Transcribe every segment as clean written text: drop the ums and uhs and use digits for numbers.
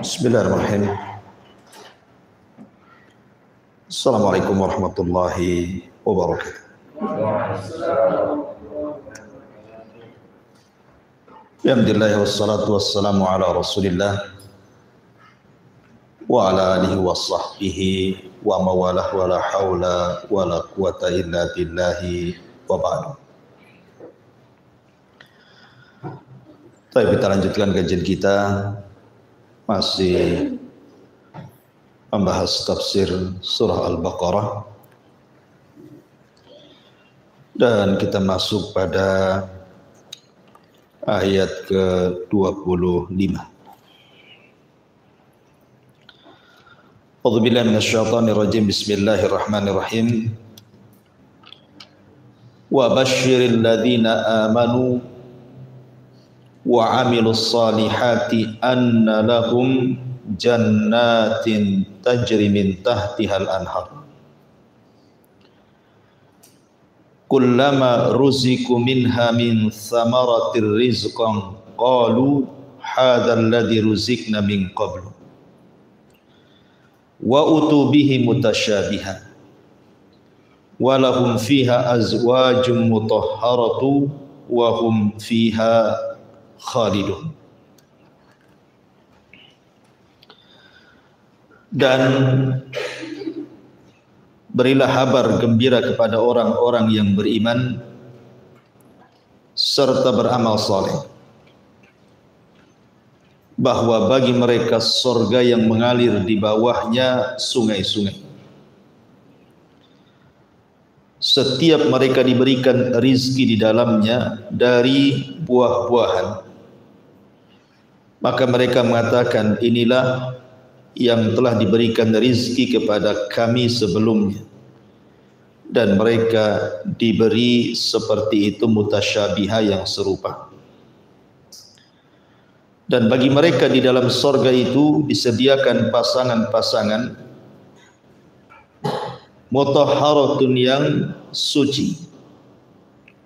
Bismillahirrahmanirrahim. Assalamualaikum warahmatullahi wabarakatuh. Alhamdulillah wassalatu wassalamu ala Rasulillah wa ala alihi wa sahbihi wa mawalah wa la hawla wa la quwata illa billahi wa ba'du. Baik, kita lanjutkan kajian kita, masih membahas tafsir surah Al-Baqarah, dan kita masuk pada ayat ke-25. A'udzubillahi minasyaitonir rajim. Bismillahirrahmanirrahim. Wa basyiril ladzina amanu wa 'amilus solihati anna lahum jannatin tajri min tahtihal anhar kullama ruziqu minha min thamaratir rizqan qalu hadzal ladzi ruziqna min qablu wa utu bihi mutasyabihan wa lahum fiha azwajum mutahharatu wa hum fiha khalidun. Dan berilah kabar gembira kepada orang-orang yang beriman serta beramal saleh, bahwa bagi mereka surga yang mengalir di bawahnya sungai-sungai. Setiap mereka diberikan rizki di dalamnya dari buah-buahan, maka mereka mengatakan, inilah yang telah diberikan rizki kepada kami sebelumnya, dan mereka diberi seperti itu mutasyabiha yang serupa. Dan bagi mereka di dalam surga itu disediakan pasangan-pasangan mutahharatun yang suci,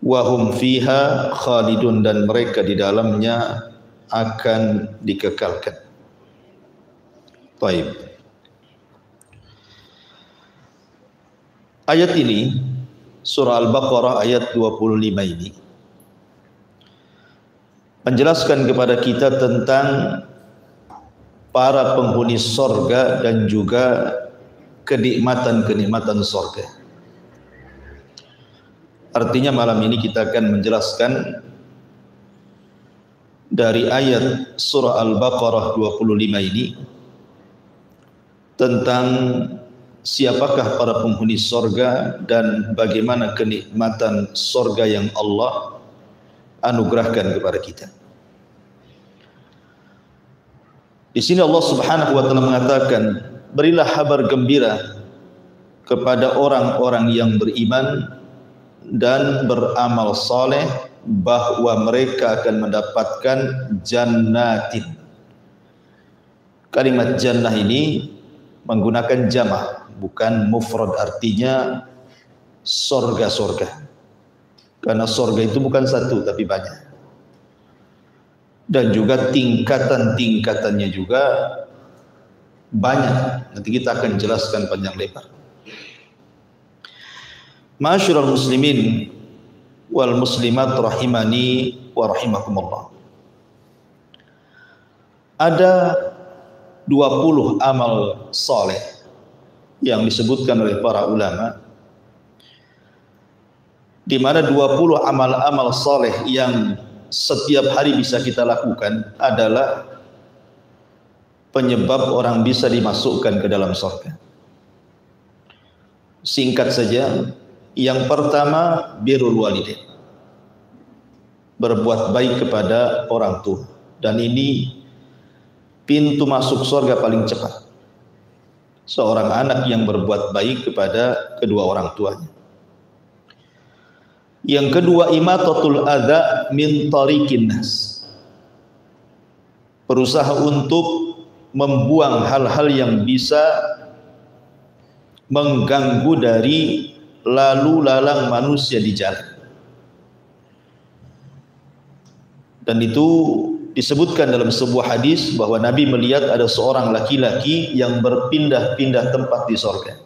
wa hum fiha khalidun, dan mereka di dalamnya akan dikekalkan. Baik. Ayat ini, surah Al-Baqarah ayat 25 ini, menjelaskan kepada kita tentang para penghuni surga dan juga kenikmatan-kenikmatan surga. Artinya malam ini kita akan menjelaskan dari ayat surah Al-Baqarah 25 ini tentang siapakah para penghuni surga dan bagaimana kenikmatan surga yang Allah anugerahkan kepada kita. Di sini Allah Subhanahu wa taala mengatakan, berilah kabar gembira kepada orang-orang yang beriman dan beramal saleh, bahwa mereka akan mendapatkan jannatin. Kalimat jannah ini menggunakan jamak, bukan mufrad, artinya sorga-sorga. Karena sorga itu bukan satu tapi banyak. Dan juga tingkatan-tingkatannya juga banyak. Nanti kita akan jelaskan panjang lebar. Ma'asyiral muslimin wal muslimat rahimani wa rahimakumullah. Ada 20 amal saleh yang disebutkan oleh para ulama, di mana 20 amal-amal saleh yang setiap hari bisa kita lakukan adalah penyebab orang bisa dimasukkan ke dalam surga. Singkat saja, yang pertama birrul walidain, berbuat baik kepada orang tua, dan ini pintu masuk surga paling cepat. Seorang anak yang berbuat baik kepada kedua orang tuanya. Yang kedua, imatatul adza min tariqin nas, berusaha untuk membuang hal-hal yang bisa mengganggu dari lalu lalang manusia di jalan. Dan itu Disebutkan dalam sebuah hadis bahwa Nabi melihat ada seorang laki-laki yang berpindah-pindah tempat di sorga.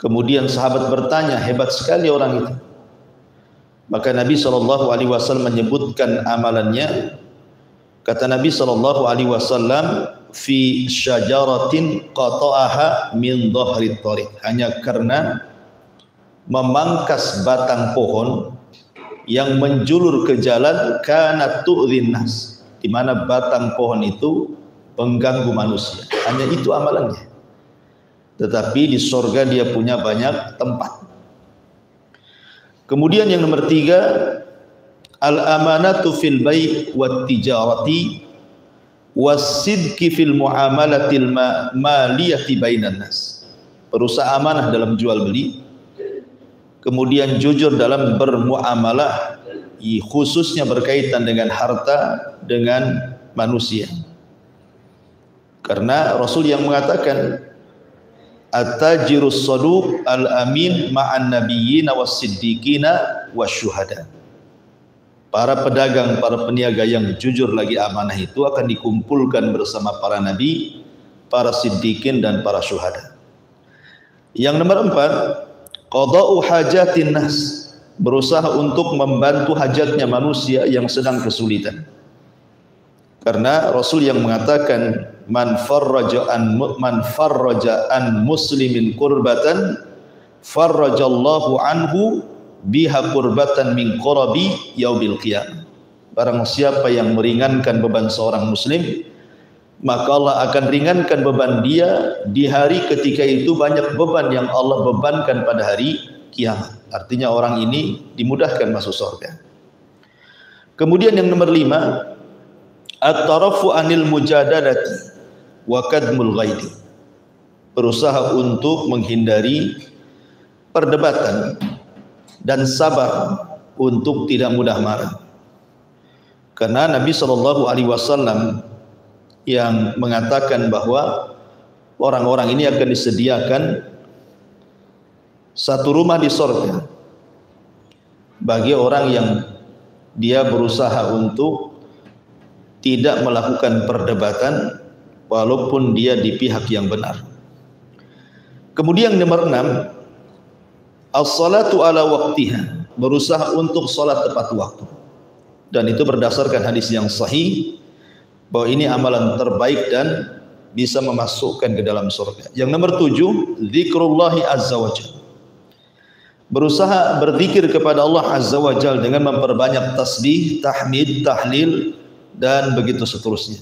Kemudian sahabat bertanya, hebat sekali orang itu. Maka Nabi SAW menyebutkan amalannya. Kata Nabi SAW, fi syajaratin qata'aha min dhahri thariq, hanya karena memangkas batang pohon yang menjulur ke jalan, kanat tu'dhin nas, di mana batang pohon itu pengganggu manusia. Hanya itu amalannya. Tetapi di surga dia punya banyak tempat. Kemudian yang nomor 3, al-amanatu fil bai' wat tijarati was-sidqi fil muamalatil maliyati bainan nas. Berusaha amanah dalam jual beli, kemudian jujur dalam bermuamalah, khususnya berkaitan dengan harta dengan manusia. Karena Rasul yang mengatakan, at-tajirus saduq al-amin ma'an nabiyyina was-siddiqina wasyuhada. Para pedagang, para peniaga yang jujur lagi amanah itu akan dikumpulkan bersama para nabi, para siddiqin dan para syuhada. Yang nomor 4, qada'u hajatin nas, berusaha untuk membantu hajatnya manusia yang sedang kesulitan. Karena Rasul yang mengatakan, man farraja an muslimin kurbatan farrajallahu anhu biha kurbatan min qurabi yaumil qiyamah. Barang siapa yang meringankan beban seorang muslim, maka Allah akan ringankan beban dia di hari ketika itu banyak beban yang Allah bebankan pada hari kiamat. Artinya orang ini dimudahkan masuk surga. Kemudian yang nomor 5, at-tarafu anil mujadalati wa kadmul ghaidi, berusaha untuk menghindari perdebatan dan sabar untuk tidak mudah marah. Karena Nabi SAW yang mengatakan bahwa orang-orang ini akan disediakan satu rumah di surga bagi orang yang dia berusaha untuk tidak melakukan perdebatan walaupun dia di pihak yang benar. Kemudian nomor 6, as-salatu ala waqtiha, berusaha untuk salat tepat waktu. Dan itu berdasarkan hadis yang sahih bahwa ini amalan terbaik dan bisa memasukkan ke dalam surga. Yang nomor 7, zikrullahi azza wa jalla, berusaha berzikir kepada Allah azza wa jalla dengan memperbanyak tasbih, tahmid, tahlil dan begitu seterusnya.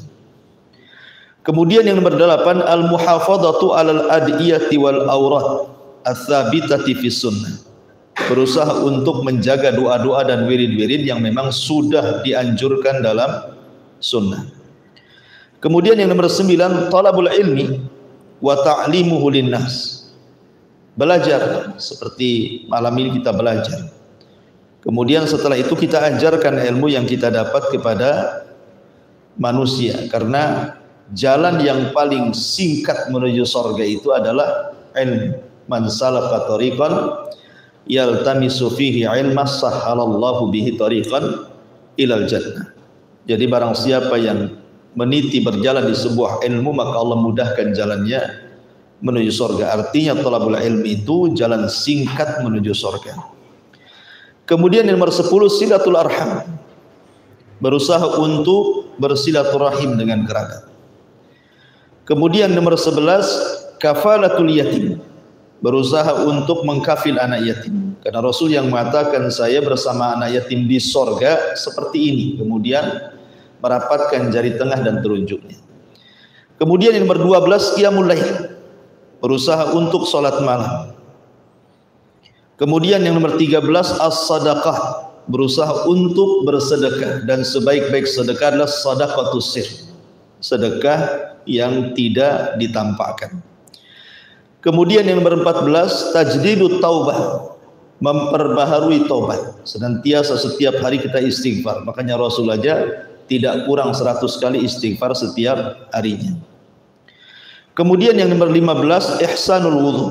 Kemudian yang nomor 8, al-muhafadhatu 'alal adiyati wal awrat ats-tsabitati fi sunnah, berusaha untuk menjaga doa-doa dan wirid-wirid yang memang sudah dianjurkan dalam sunnah. Kemudian yang nomor 9, talabul ilmi wa ta'limuhu linnas, belajar seperti malam ini kita belajar. Kemudian setelah itu kita ajarkan ilmu yang kita dapat kepada manusia, karena jalan yang paling singkat menuju surga itu adalah ilmu. Man salaka tariqan yaltamisu fihi ilman sahhalallahu bihi tariqan ilal jannah. Jadi barang siapa yang meniti berjalan di sebuah ilmu, maka Allah mudahkan jalannya menuju surga. Artinya talabul ilmi itu jalan singkat menuju surga. Kemudian yang nomor 10, silatul arham, berusaha untuk bersilaturahim dengan kerabat. Kemudian nomor 11, kafalatul yatim, berusaha untuk mengkafil anak yatim. Karena Rasul yang mengatakan, saya bersama anak yatim di sorga seperti ini. Kemudian merapatkan jari tengah dan telunjuknya. Kemudian yang nomor 12, qiyamul lail, berusaha untuk salat malam. Kemudian yang nomor 13, as-sadaqah, berusaha untuk bersedekah, dan sebaik-baik sedekah adalah sadaqatus sir, sedekah yang tidak ditampakkan. Kemudian yang nomor 14, tajdidut taubah, memperbaharui taubat. Senantiasa setiap hari kita istighfar. Makanya Rasul aja tidak kurang 100 kali istighfar setiap harinya. Kemudian yang nomor 15, ihsanul wudu,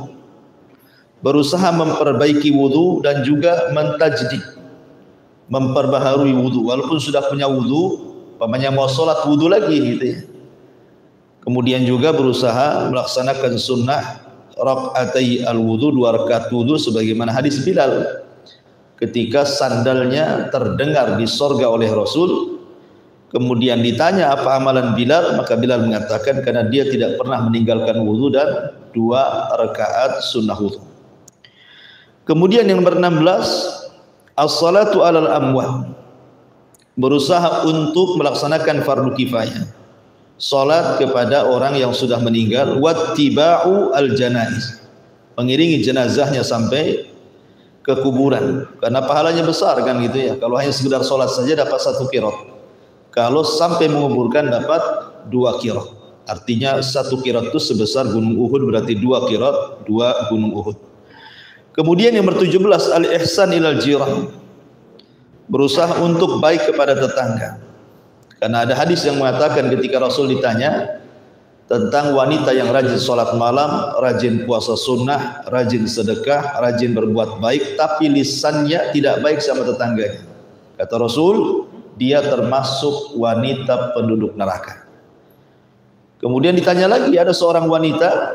berusaha memperbaiki wudu dan juga mentajdid, memperbaharui wudu. Walaupun sudah punya wudu, umpamanya mau sholat wudu lagi gitu ya. Kemudian juga berusaha melaksanakan sunnah rakaatai al-wudu, 2 rakaat wudu sebagaimana hadis Bilal ketika sandalnya terdengar di sorga oleh Rasul. Kemudian ditanya apa amalan Bilal, maka Bilal mengatakan karena dia tidak pernah meninggalkan wudu dan 2 rakaat sunnah wudu. Kemudian yang nomor 16, as-salatu alal amwat, berusaha untuk melaksanakan fardu kifayah, salat kepada orang yang sudah meninggal, wattiba'u al-janaiz, mengiringi jenazahnya sampai ke kuburan, karena pahalanya besar kan gitu ya. Kalau hanya sekedar salat saja dapat 1 qirat, kalau sampai menguburkan dapat 2 qirat. Artinya 1 qirat itu sebesar gunung Uhud, berarti 2 qirat 2 gunung Uhud. Kemudian yang ke-17, al-ihsan ilal jiran, berusaha untuk baik kepada tetangga. Karena ada hadis yang mengatakan ketika Rasul ditanya tentang wanita yang rajin sholat malam, rajin puasa sunnah, rajin sedekah, rajin berbuat baik, tapi lisannya tidak baik sama tetangganya. Kata Rasul, dia termasuk wanita penduduk neraka. Kemudian ditanya lagi, ada seorang wanita,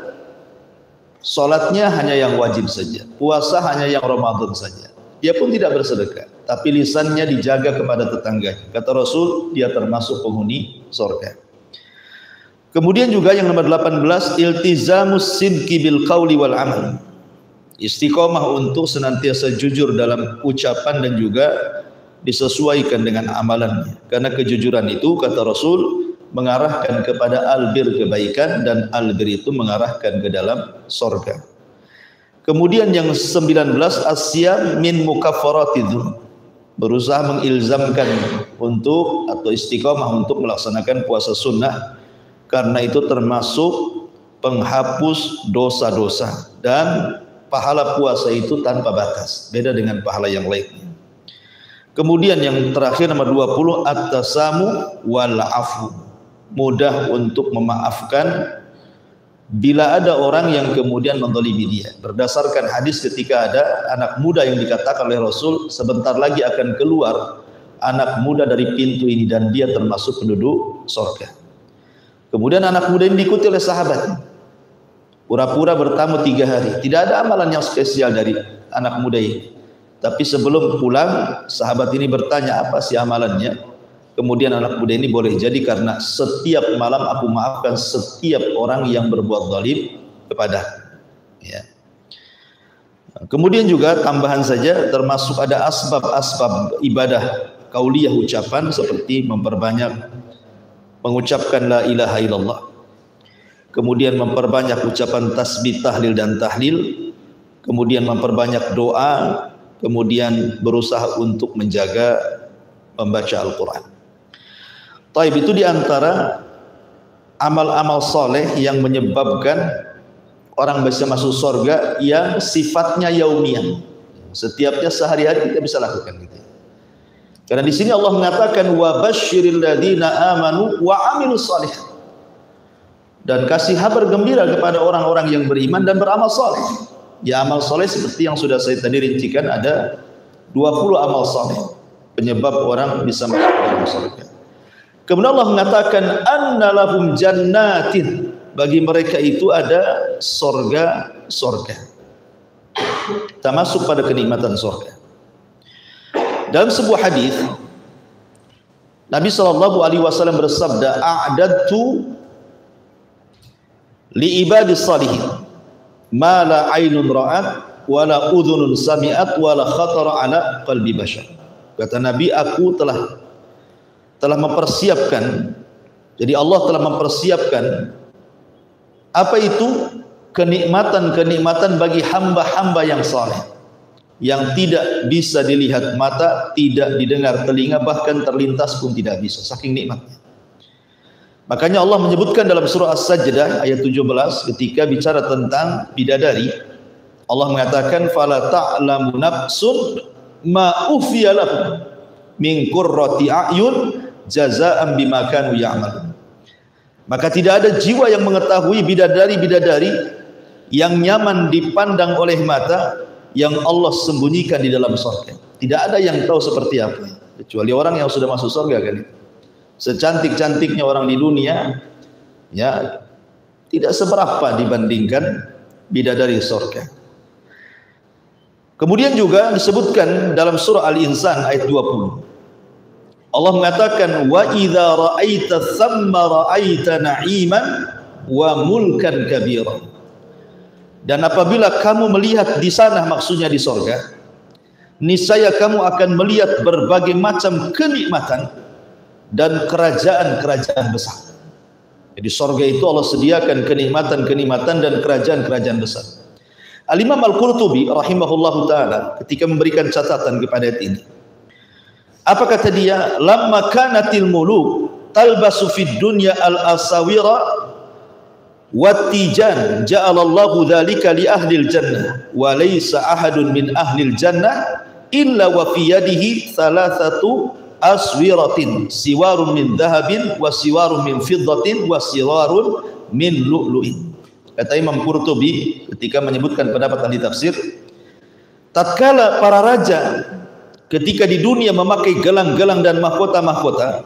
sholatnya hanya yang wajib saja, puasa hanya yang Ramadan saja, dia pun tidak bersedekah, tapi lisannya dijaga kepada tetangganya. Kata Rasul, dia termasuk penghuni surga. Kemudian juga yang nomor 18, iltizamus sidqi bil qauli wal amal, istiqomah untuk senantiasa jujur dalam ucapan dan juga disesuaikan dengan amalannya. Karena kejujuran itu, kata Rasul, mengarahkan kepada albir, kebaikan, dan albir itu mengarahkan ke dalam surga. Kemudian yang 19, asyam min mukaffaratidz, berusaha mengilzamkan untuk atau istiqomah untuk melaksanakan puasa sunnah, karena itu termasuk penghapus dosa-dosa, dan pahala puasa itu tanpa batas, beda dengan pahala yang lainnya. Kemudian yang terakhir nomor 20, at-tasamu wal afu, mudah untuk memaafkan bila ada orang yang kemudian menzalimi dia. Berdasarkan hadis ketika ada anak muda yang dikatakan oleh Rasul, sebentar lagi akan keluar anak muda dari pintu ini dan dia termasuk penduduk surga. Kemudian anak muda ini diikuti oleh sahabat, pura-pura bertamu 3 hari, tidak ada amalan yang spesial dari anak muda ini. Tapi sebelum pulang, sahabat ini bertanya, apa sih amalannya? Kemudian anak muda ini, boleh jadi karena setiap malam aku maafkan setiap orang yang berbuat zalim kepada ya. Kemudian juga tambahan saja, termasuk ada asbab-asbab ibadah kauliyah, ucapan seperti memperbanyak mengucapkan la ilaha illallah, kemudian memperbanyak ucapan tasbih, tahlil dan tahlil, kemudian memperbanyak doa, kemudian berusaha untuk menjaga membaca Al-Quran. Taib, itu diantara amal-amal soleh yang menyebabkan orang bisa masuk surga yang sifatnya yaumiyah, setiapnya sehari-hari kita bisa lakukan gitu. Karena di sini Allah mengatakan wa basyiril ladzina amanu wa amilus shalihat, dan kasih kabar gembira kepada orang-orang yang beriman dan beramal soleh. Ya, amal soleh seperti yang sudah saya tadi rincikan, ada 20 amal soleh penyebab orang bisa masuk ke dalam surga. Kemudian Allah mengatakan anna lahum jannatin, bagi mereka itu ada surga-surga. Kita masuk pada kenikmatan surga. Dalam sebuah hadis Nabi SAW bersabda, a'dadtu li ibadis salihin ma la ainun ra'at wa la udhunun sami'at wa la khatara ala qalbi bashar. Kata Nabi, aku telah mempersiapkan, jadi Allah telah mempersiapkan apa itu kenikmatan-kenikmatan bagi hamba-hamba yang saleh, yang tidak bisa dilihat mata, tidak didengar telinga, bahkan terlintas pun tidak bisa, saking nikmatnya. Makanya Allah menyebutkan dalam surah As-Sajdah ayat 17 ketika bicara tentang bidadari, Allah mengatakan fala ta'lamu nafsun ma ufiya lahum min qurrati a'yun jazaa'an bima kanu ya'malun. Maka tidak ada jiwa yang mengetahui bidadari-bidadari yang nyaman dipandang oleh mata yang Allah sembunyikan di dalam surga. Tidak ada yang tahu seperti apa, kecuali orang yang sudah masuk surga kan. secantik-cantiknya orang di dunia, ya tidak seberapa dibandingkan bidadari surga. Kemudian juga disebutkan dalam surah Al-Insan ayat 20. Allah mengatakan wa idza ra'aita thamma ra'aita na'iman wa mulkan kabira. Dan apabila kamu melihat di sana, maksudnya di surga, niscaya kamu akan melihat berbagai macam kenikmatan dan kerajaan-kerajaan besar. Jadi surga itu Allah sediakan kenikmatan-kenikmatan dan kerajaan-kerajaan besar. Al-Imam Al-Qurtubi rahimahullahu taala ketika memberikan catatan kepada ayat ini, apa kata dia? Lamma kanatil muluk talbasu fid dunya al-asawira wattijan ja'alallahu dzalika li ahlil jannah wa laysa ahadun min ahlil jannah illa wa fi yadihi thalathatu aswiratin siwarun min dhahabin wa siwarun min fiddatin wa siwarun min lu'lu'in. Kata Imam Qurtubi ketika menyebutkan pendapat ahli tafsir, tatkala para raja ketika di dunia memakai gelang-gelang dan mahkota-mahkota,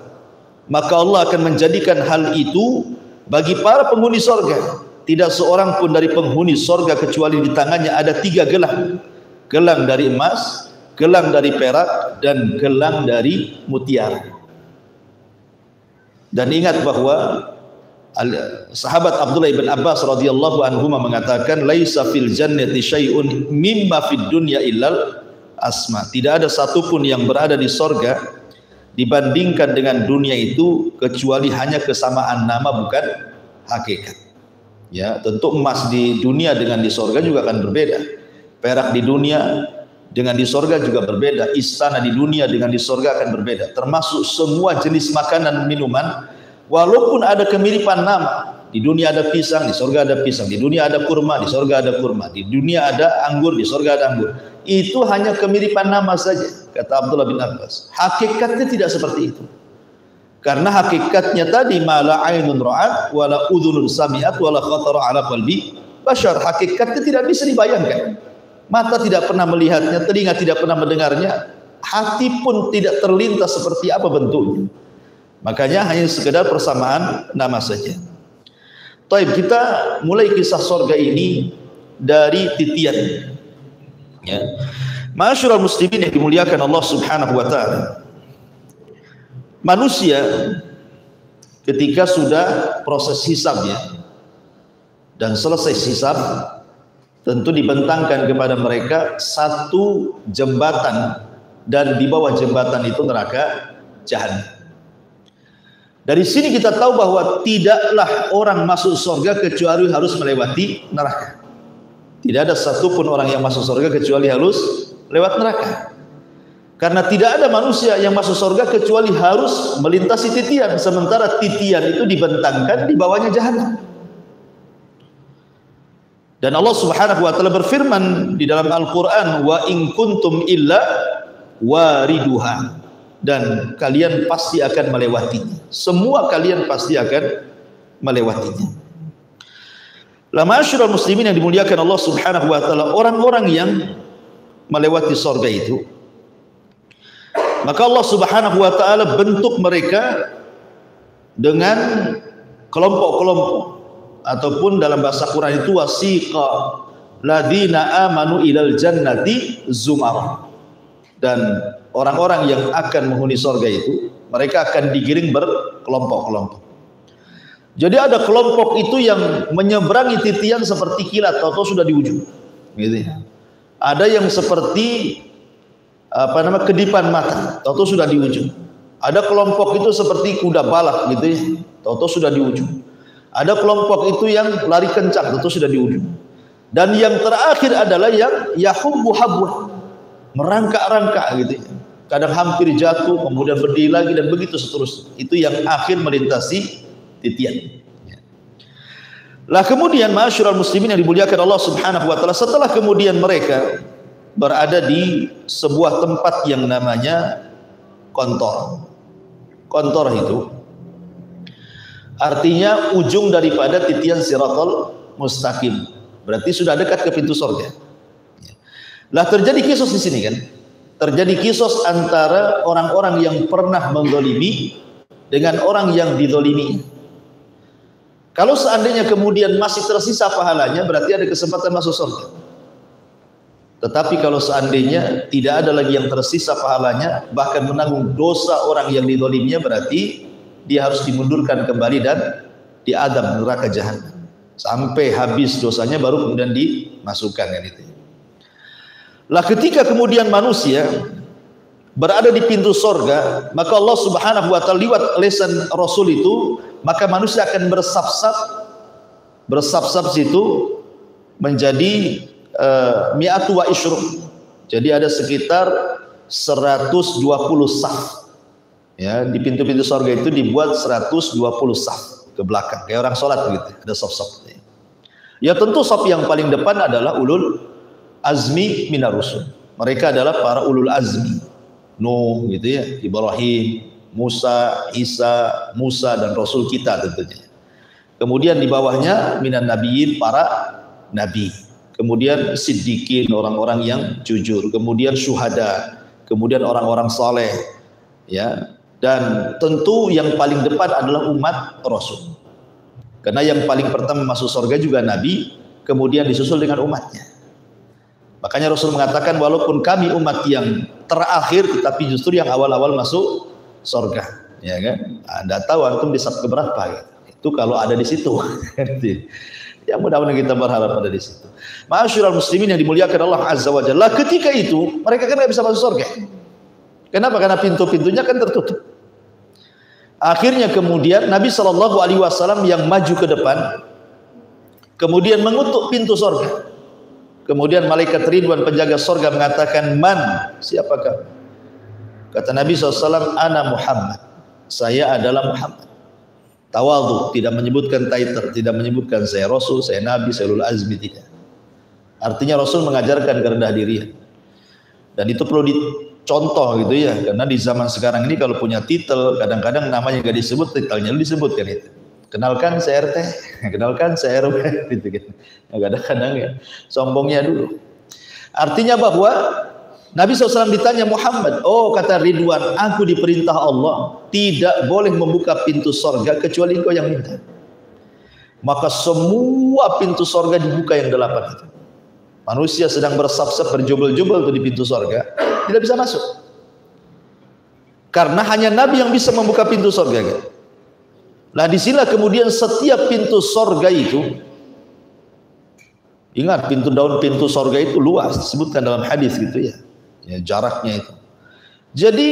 maka Allah akan menjadikan hal itu bagi para penghuni sorga. Tidak seorang pun dari penghuni sorga kecuali di tangannya ada 3 gelang. Gelang dari emas, gelang dari perak, dan gelang dari mutiara. Dan ingat bahwa sahabat Abdullah ibn Abbas radhiyallahu anhuma mengatakan, laisa fil jannati syai'un mimma fid dunya illal asma. Tidak ada satupun yang berada di sorga dibandingkan dengan dunia itu kecuali hanya kesamaan nama, bukan hakikat. Ya, tentu emas di dunia dengan di sorga juga akan berbeda. Perak di dunia dengan di sorga juga berbeda. Istana di dunia dengan di sorga akan berbeda. Termasuk semua jenis makanan minuman, walaupun ada kemiripan nama. Di dunia ada pisang, di sorga ada pisang. Di dunia ada kurma, di sorga ada kurma. Di dunia ada anggur, di sorga ada anggur. Itu hanya kemiripan nama saja, kata Abdullah bin Abbas. Hakikatnya tidak seperti itu. Karena hakikatnya tadi mala ainun ra'at wala udhunun sami'at wala khatara ala qalbi bashar. Hakikatnya tidak bisa dibayangkan. Mata tidak pernah melihatnya, telinga tidak pernah mendengarnya, hati pun tidak terlintas seperti apa bentuknya. Makanya hanya sekedar persamaan nama saja. Taib, kita mulai kisah surga ini dari titian. Ya. Ma'asyiral muslimin yang dimuliakan Allah Subhanahu wa taala. Manusia ketika sudah proses hisabnya dan selesai hisab, tentu dibentangkan kepada mereka satu jembatan, dan di bawah jembatan itu neraka jahanam. Dari sini kita tahu bahwa tidaklah orang masuk surga kecuali harus melewati neraka. Tidak ada satupun orang yang masuk surga kecuali harus lewat neraka. Karena tidak ada manusia yang masuk surga kecuali harus melintasi titian. Sementara titian itu dibentangkan di bawahnya jahanam. Dan Allah Subhanahu wa taala berfirman di dalam Al-Qur'an, wa in kuntum illa wariduha. Dan kalian pasti akan melewatinya. Semua kalian pasti akan melewatinya. La ma'asyiral muslimin yang dimuliakan Allah Subhanahu wa taala, orang-orang yang melewati surga itu, maka Allah Subhanahu wa taala bentuk mereka dengan kelompok-kelompok, ataupun dalam bahasa Quran itu wasiqa ladzina amanu ilal jannati zumar. Dan orang-orang yang akan menghuni surga itu, mereka akan digiring berkelompok-kelompok. Jadi ada kelompok itu yang menyeberangi titian seperti kilat, atau sudah di ujung, gitu ya. Ada yang seperti kedipan mata, atau sudah di ujung. Ada kelompok itu seperti kuda balak, gitu ya, atau sudah di ujung. Ada kelompok itu yang lari kencang, atau sudah di ujung. Dan yang terakhir adalah yang yahubbu habwa, merangkak-rangkak, gitu ya. Kadang hampir jatuh, kemudian berdiri lagi, dan begitu seterusnya. Itu yang akhir melintasi titian. Lah kemudian ma'asyiral muslimin yang dimuliakan Allah Subhanahu wa taala, setelah kemudian mereka berada di sebuah tempat yang namanya kontor. Kontor itu artinya ujung daripada titian siratal mustaqim. Berarti sudah dekat ke pintu surga. Lah terjadi kisos di sini kan? Terjadi kisos antara orang-orang yang pernah menggolimi dengan orang yang dizalimi. Kalau seandainya kemudian masih tersisa pahalanya, berarti ada kesempatan masuk surga. Tetapi kalau seandainya tidak ada lagi yang tersisa pahalanya, bahkan menanggung dosa orang yang dizaliminya, berarti dia harus dimundurkan kembali dan diadab neraka jahanam sampai habis dosanya, baru kemudian dimasukkan kan itu. Lah ketika kemudian manusia berada di pintu sorga, maka Allah Subhanahu wa ta'ala lewat lisan Rasul itu, maka manusia akan bersap-sap situ menjadi mi'atu wa isyrun. Jadi ada sekitar 120 saf. Ya, di pintu-pintu sorga itu dibuat 120 saf ke belakang, kayak orang sholat begitu, ada saf-saf. Ya tentu saf yang paling depan adalah ulul azmi minar rusul. Mereka adalah para ulul azmi. Nuh gitu ya, Ibrahim, Musa, Isa, Musa dan Rasul kita tentunya. Kemudian di bawahnya minan nabiyyin, para nabi. Kemudian siddiqin, orang-orang yang jujur. Kemudian syuhada. Kemudian orang-orang saleh. Ya. Dan tentu yang paling depan adalah umat Rasul. Karena yang paling pertama masuk surga juga nabi, kemudian disusul dengan umatnya. Makanya Rasul mengatakan, walaupun kami umat yang terakhir, tetapi justru yang awal-awal masuk surga, ya kan? Anda tahu antum di saf keberapa gitu. Itu kalau ada di situ. Ya mudah-mudahan kita berharap ada di situ. Ma'asyiral muslimin yang dimuliakan Allah Azza wa Jalla, ketika itu mereka kan tidak bisa masuk surga. Kenapa? Karena pintu-pintunya kan tertutup. Akhirnya kemudian Nabi SAW yang maju ke depan, kemudian mengutuk pintu surga. Kemudian malaikat Ridwan penjaga surga mengatakan, man, siapakah? Kata Nabi SAW, ana Muhammad, saya adalah Muhammad. Tawadhu, tidak menyebutkan title, tidak menyebutkan saya Rasul, saya Nabi, saya ulul azmi, tidak. Artinya Rasul mengajarkan kerendah dirian. Dan itu perlu dicontoh gitu ya, karena di zaman sekarang ini kalau punya titel, kadang-kadang namanya gak disebut, titelnya disebutkan itu. Kenalkan saya RT, kenalkan saya RW, gitu kan. Kadang-kadang ya, sombongnya dulu. Artinya bahwa Nabi SAW ditanya, Muhammad, oh kata Ridwan, aku diperintah Allah tidak boleh membuka pintu sorga kecuali engkau yang minta. Maka semua pintu sorga dibuka yang 8 itu. Manusia sedang bersaf-saf berjubel-jubel di pintu sorga, tidak bisa masuk. Karena hanya Nabi yang bisa membuka pintu sorga kan? Nah disinilah kemudian setiap pintu sorga itu, ingat pintu sorga itu luas, disebutkan dalam hadis gitu ya, jaraknya itu. Jadi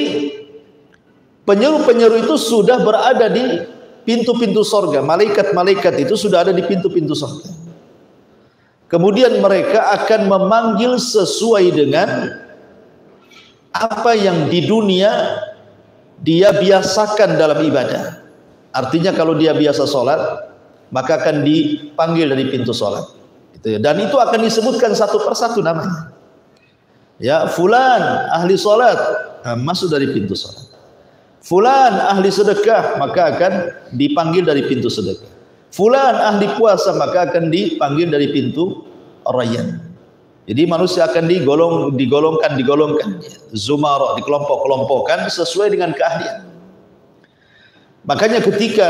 penyeru-penyeru itu sudah berada di pintu-pintu sorga, malaikat-malaikat itu sudah ada di pintu-pintu sorga. Kemudian mereka akan memanggil sesuai dengan apa yang di dunia dia biasakan dalam ibadah. Artinya kalau dia biasa sholat, maka akan dipanggil dari pintu sholat. Dan itu akan disebutkan satu persatu namanya. Ya, fulan ahli sholat, masuk dari pintu sholat. Fulan ahli sedekah, maka akan dipanggil dari pintu sedekah. Fulan ahli puasa, maka akan dipanggil dari pintu Rayyan. Jadi manusia akan digolongkan, zumara, dikelompok-kelompokkan sesuai dengan keahlian. Makanya ketika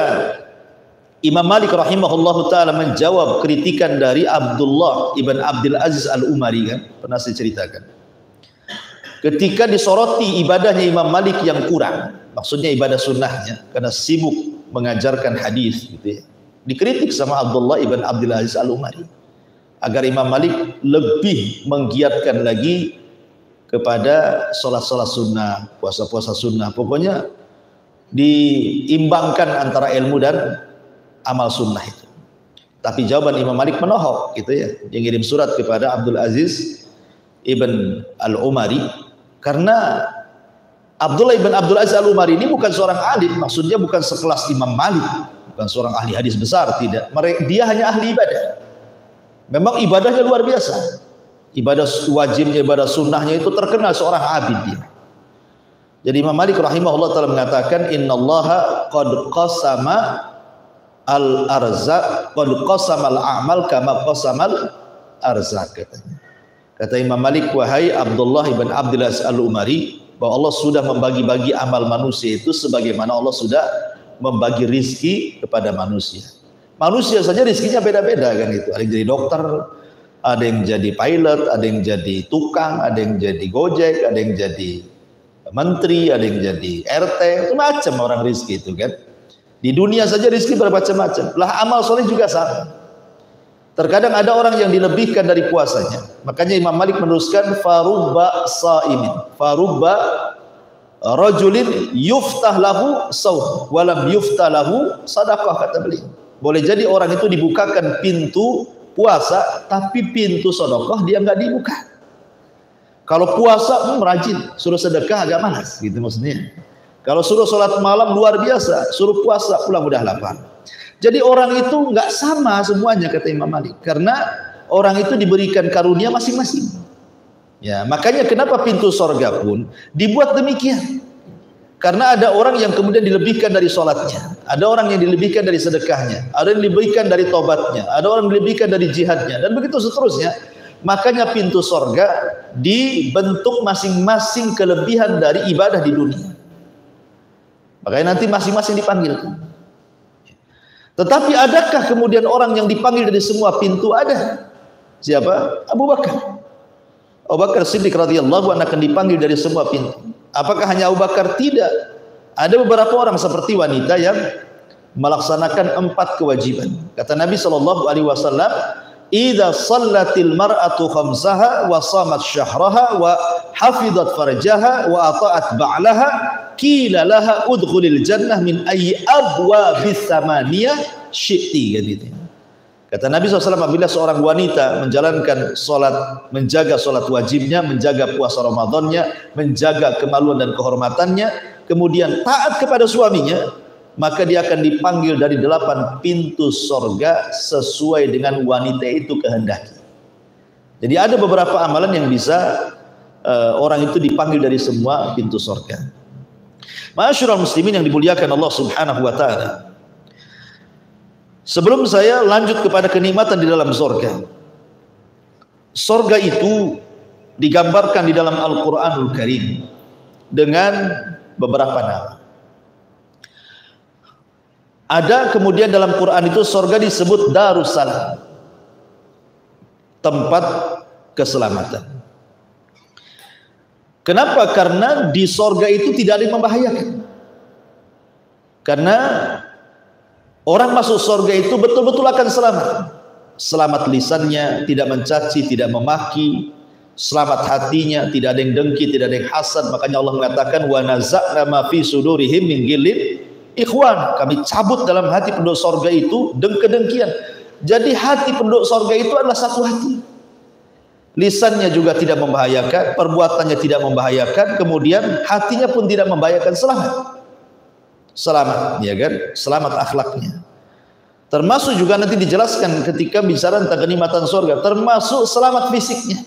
Imam Malik rahimahullahu ta'ala menjawab kritikan dari Abdullah ibn Abdul Aziz al-Umari, kan pernah saya ceritakan, ketika disoroti ibadahnya Imam Malik yang kurang, maksudnya ibadah sunnahnya, karena sibuk mengajarkan hadis gitu ya, dikritik sama Abdullah ibn Abdul Aziz al-Umari agar Imam Malik lebih menggiatkan lagi kepada sholat-sholat sunnah, puasa-puasa sunnah, pokoknya diimbangkan antara ilmu dan amal sunnah itu. Tapi jawaban Imam Malik menohok gitu ya. Dia ngirim surat kepada Abdul Aziz ibn al-Umari, karena Abdullah ibn Abdul Aziz al-Umari ini bukan seorang alim, maksudnya bukan sekelas Imam Malik, bukan seorang ahli hadis besar, tidak. Dia hanya ahli ibadah. Memang ibadahnya luar biasa. Ibadah wajibnya, ibadah sunnahnya itu terkenal seorang abid dia. Jadi Imam Malik rahimahullah ta'ala mengatakan, innallaha qad qasama al-arzaq, qad qasama al-a'mal kama qasama al-arzaq, katanya. Kata Imam Malik, wahai Abdullah ibn Abdul Aziz al-Umari, bahwa Allah sudah membagi-bagi amal manusia itu sebagaimana Allah sudah membagi rizki kepada manusia. Manusia saja rizkinya beda-beda kan itu. Ada yang jadi dokter, ada yang jadi pilot, ada yang jadi tukang, ada yang jadi gojek, ada yang jadi menteri, ada yang jadi RT, macam orang rizki itu kan. Di dunia saja rizki bermacam-macam. Lah amal soleh juga sama. Terkadang ada orang yang dilebihkan dari puasanya. Makanya Imam Malik meneruskan farubba saimin, farubba rajulin yuftah lahu saum walam yuftah lahu sadaqah, kata beliau. Boleh jadi orang itu dibukakan pintu puasa tapi pintu sedekah dia enggak dibuka. Kalau puasa rajin, suruh sedekah agak malas gitu maksudnya. Kalau suruh sholat malam luar biasa, suruh puasa pulang udah lapar. Jadi orang itu enggak sama semuanya kata Imam Malik, karena orang itu diberikan karunia masing-masing. Ya, makanya kenapa pintu sorga pun dibuat demikian. Karena ada orang yang kemudian dilebihkan dari sholatnya, ada orang yang dilebihkan dari sedekahnya, ada yang dilebihkan dari tobatnya, ada orang yang dilebihkan dari jihadnya, dan begitu seterusnya. Makanya pintu sorga dibentuk masing-masing kelebihan dari ibadah di dunia. Makanya nanti masing-masing dipanggil. Tetapi adakah kemudian orang yang dipanggil dari semua pintu? Ada. Siapa? Abu Bakar. Abu Bakar Siddiq radhiyallahu anhu akan dipanggil dari semua pintu. Apakah hanya Abu Bakar? Tidak. Ada beberapa orang seperti wanita yang melaksanakan 4 kewajiban. Kata Nabi SAW, "Idza shallatil mar'atu khamsaha wa shamat syahraha wa hafizat farjaha wa ata'at ba'laha qila laha udkhulil jannah min ayyi abwabis samaniyah syi'ti." Gitu. Kata Nabi SAW, apabila seorang wanita menjalankan sholat, menjaga sholat wajibnya, menjaga puasa Ramadannya, menjaga kemaluan dan kehormatannya, kemudian taat kepada suaminya, maka dia akan dipanggil dari 8 pintu sorga sesuai dengan wanita itu kehendaki. Jadi ada beberapa amalan yang bisa orang itu dipanggil dari semua pintu sorga. Ma'asyiral muslimin yang dimuliakan Allah Subhanahu wa ta'ala, sebelum saya lanjut kepada kenikmatan di dalam sorga, sorga itu digambarkan di dalam Al-Quranul Karim dengan beberapa nama. Ada kemudian dalam Quran itu sorga disebut Darussalam, tempat keselamatan. Kenapa? Karena di sorga itu tidak ada yang membahayakan. Karena orang masuk sorga itu betul-betul akan selamat. Selamat lisannya, tidak mencaci, tidak memaki. Selamat hatinya, tidak ada yang dengki, tidak ada yang hasad. Makanya Allah mengatakan, wa naza'na ma fi sudurihim min ghillin ikhwan. Kami cabut dalam hati penduduk sorga itu kedengkian. Jadi hati penduduk sorga itu adalah satu hati. Lisannya juga tidak membahayakan, perbuatannya tidak membahayakan, kemudian hatinya pun tidak membahayakan. Selamat, ya kan? Selamat akhlaknya. Termasuk juga nanti dijelaskan ketika bicara tentang kenikmatan sorga, termasuk selamat fisiknya.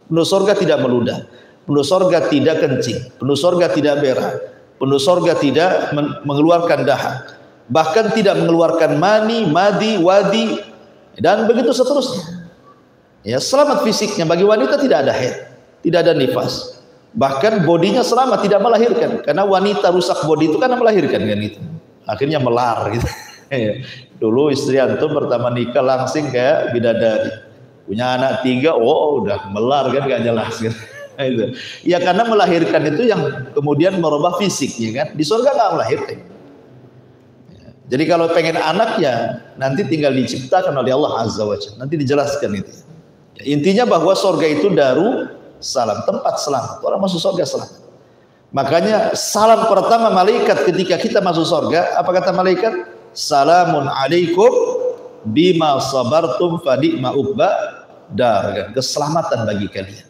Penduduk sorga tidak meludah, penduduk sorga tidak kencing, penduduk sorga tidak berak, penduduk sorga tidak mengeluarkan dahak, bahkan tidak mengeluarkan mani, madi, wadi, dan begitu seterusnya. Ya, selamat fisiknya. Bagi wanita tidak ada haid, tidak ada nifas, bahkan bodinya selamat, tidak melahirkan. Karena wanita rusak bodi itu karena melahirkan kan itu, akhirnya melar gitu. Dulu istri antum pertama nikah langsing kayak bidadari, punya anak 3, oh udah melar kan, gak jelas gitu. Ya karena melahirkan itu yang kemudian merubah fisik, ya kan. Di surga nggak melahirkan. Jadi kalau pengen anak ya nanti tinggal diciptakan oleh Allah Azza wa Jalla. Nanti dijelaskan itu. Ya, intinya bahwa surga itu Darussalam, tempat selamat. Orang masuk surga selamat. Makanya salam pertama malaikat ketika kita masuk surga, apa kata malaikat? Salamun alaikum bima sabartum fa ni'ma uqbadar. Keselamatan bagi kalian.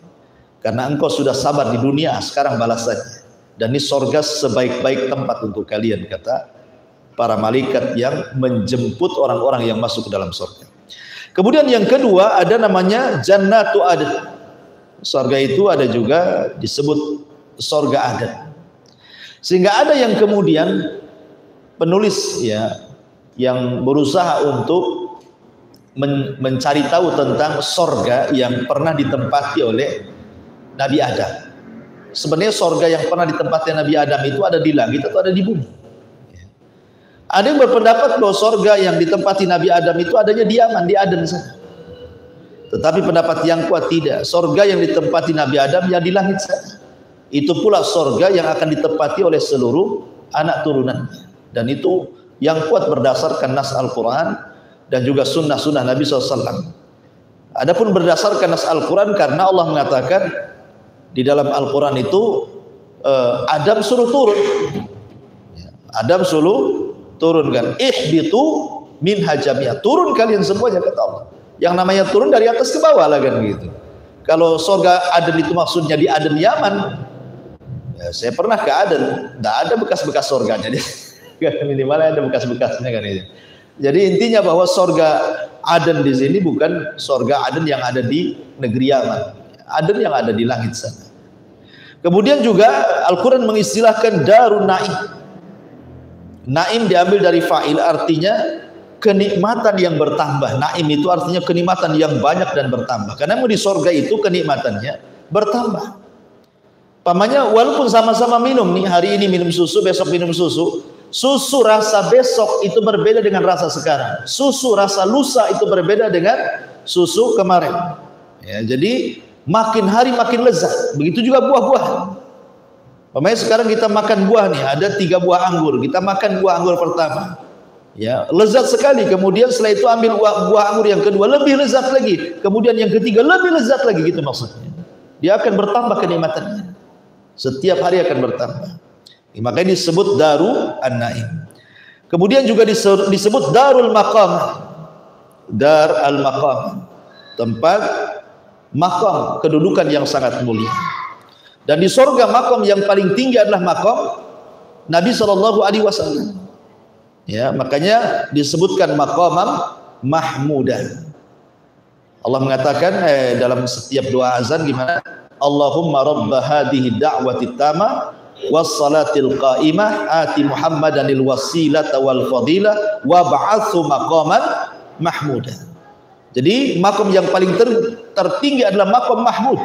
Karena engkau sudah sabar di dunia, sekarang balasannya. Dan ini surga sebaik-baik tempat untuk kalian, kata para malaikat yang menjemput orang-orang yang masuk ke dalam surga. Kemudian yang kedua ada namanya Jannatu Adn. Surga itu ada juga disebut surga Adn. Sehingga ada yang kemudian penulis ya yang berusaha untuk mencari tahu tentang surga yang pernah ditempati oleh Nabi Adam. Sebenarnya surga yang pernah ditempati Nabi Adam itu ada di langit atau ada di bumi? Ada yang berpendapat bahwa sorga yang ditempati Nabi Adam itu adanya di Yaman, di Aden saja. Tetapi pendapat yang kuat tidak. Sorga yang ditempati Nabi Adam ya di langit saja. Itu pula sorga yang akan ditempati oleh seluruh anak turunannya. Dan itu yang kuat berdasarkan nas Al-Quran dan juga sunnah-sunnah Nabi SAW. Adapun berdasarkan nas Al-Quran, karena Allah mengatakan di dalam Al-Quran itu Adam suruh turun. Adam suruh turunkan, ihbitu minha jami'ah, turun kalian semuanya, kata Allah. Yang namanya turun dari atas ke bawah lah kan gitu. Kalau surga Aden itu maksudnya di Aden Yaman, ya, saya pernah ke Aden, tidak ada bekas-bekas surganya, minimal ada bekas-bekasnya kan itu. Jadi intinya bahwa surga Aden di sini bukan surga Aden yang ada di negeri Yaman, Aden yang ada di langit sana. Kemudian juga Al-Quran mengistilahkan Darun Naim. Naim diambil dari fa'il, artinya kenikmatan yang bertambah. Naim itu artinya kenikmatan yang banyak dan bertambah. Karena di surga itu kenikmatannya bertambah. Pamannya walaupun sama-sama minum nih, hari ini minum susu, besok minum susu. Susu rasa besok itu berbeda dengan rasa sekarang. Susu rasa lusa itu berbeda dengan susu kemarin. Ya, jadi makin hari makin lezat. Begitu juga buah-buahan. Pemain sekarang kita makan buah nih, ada 3 buah anggur. Kita makan buah anggur pertama, ya lezat sekali. Kemudian setelah itu ambil buah anggur yang kedua, lebih lezat lagi. Kemudian yang ketiga lebih lezat lagi, gitu maksudnya. Dia akan bertambah kenikmatannya. Setiap hari akan bertambah. Makanya disebut Daru An-Naim. Kemudian juga disebut Darul Maqam. Dar al-Maqam, tempat makam, kedudukan yang sangat mulia. Dan di surga makom yang paling tinggi adalah makom Nabi SAW. Ya, makanya disebutkan makomam mahmudah. Allah mengatakan dalam setiap doa azan gimana? Allahumma rabba hadhihi da'wati tama wassalatil qa'imah ati Muhammadanil wasilata wal fadilah wa ba'athu maqaman mahmudah. Jadi makom yang paling tertinggi adalah makom mahmud.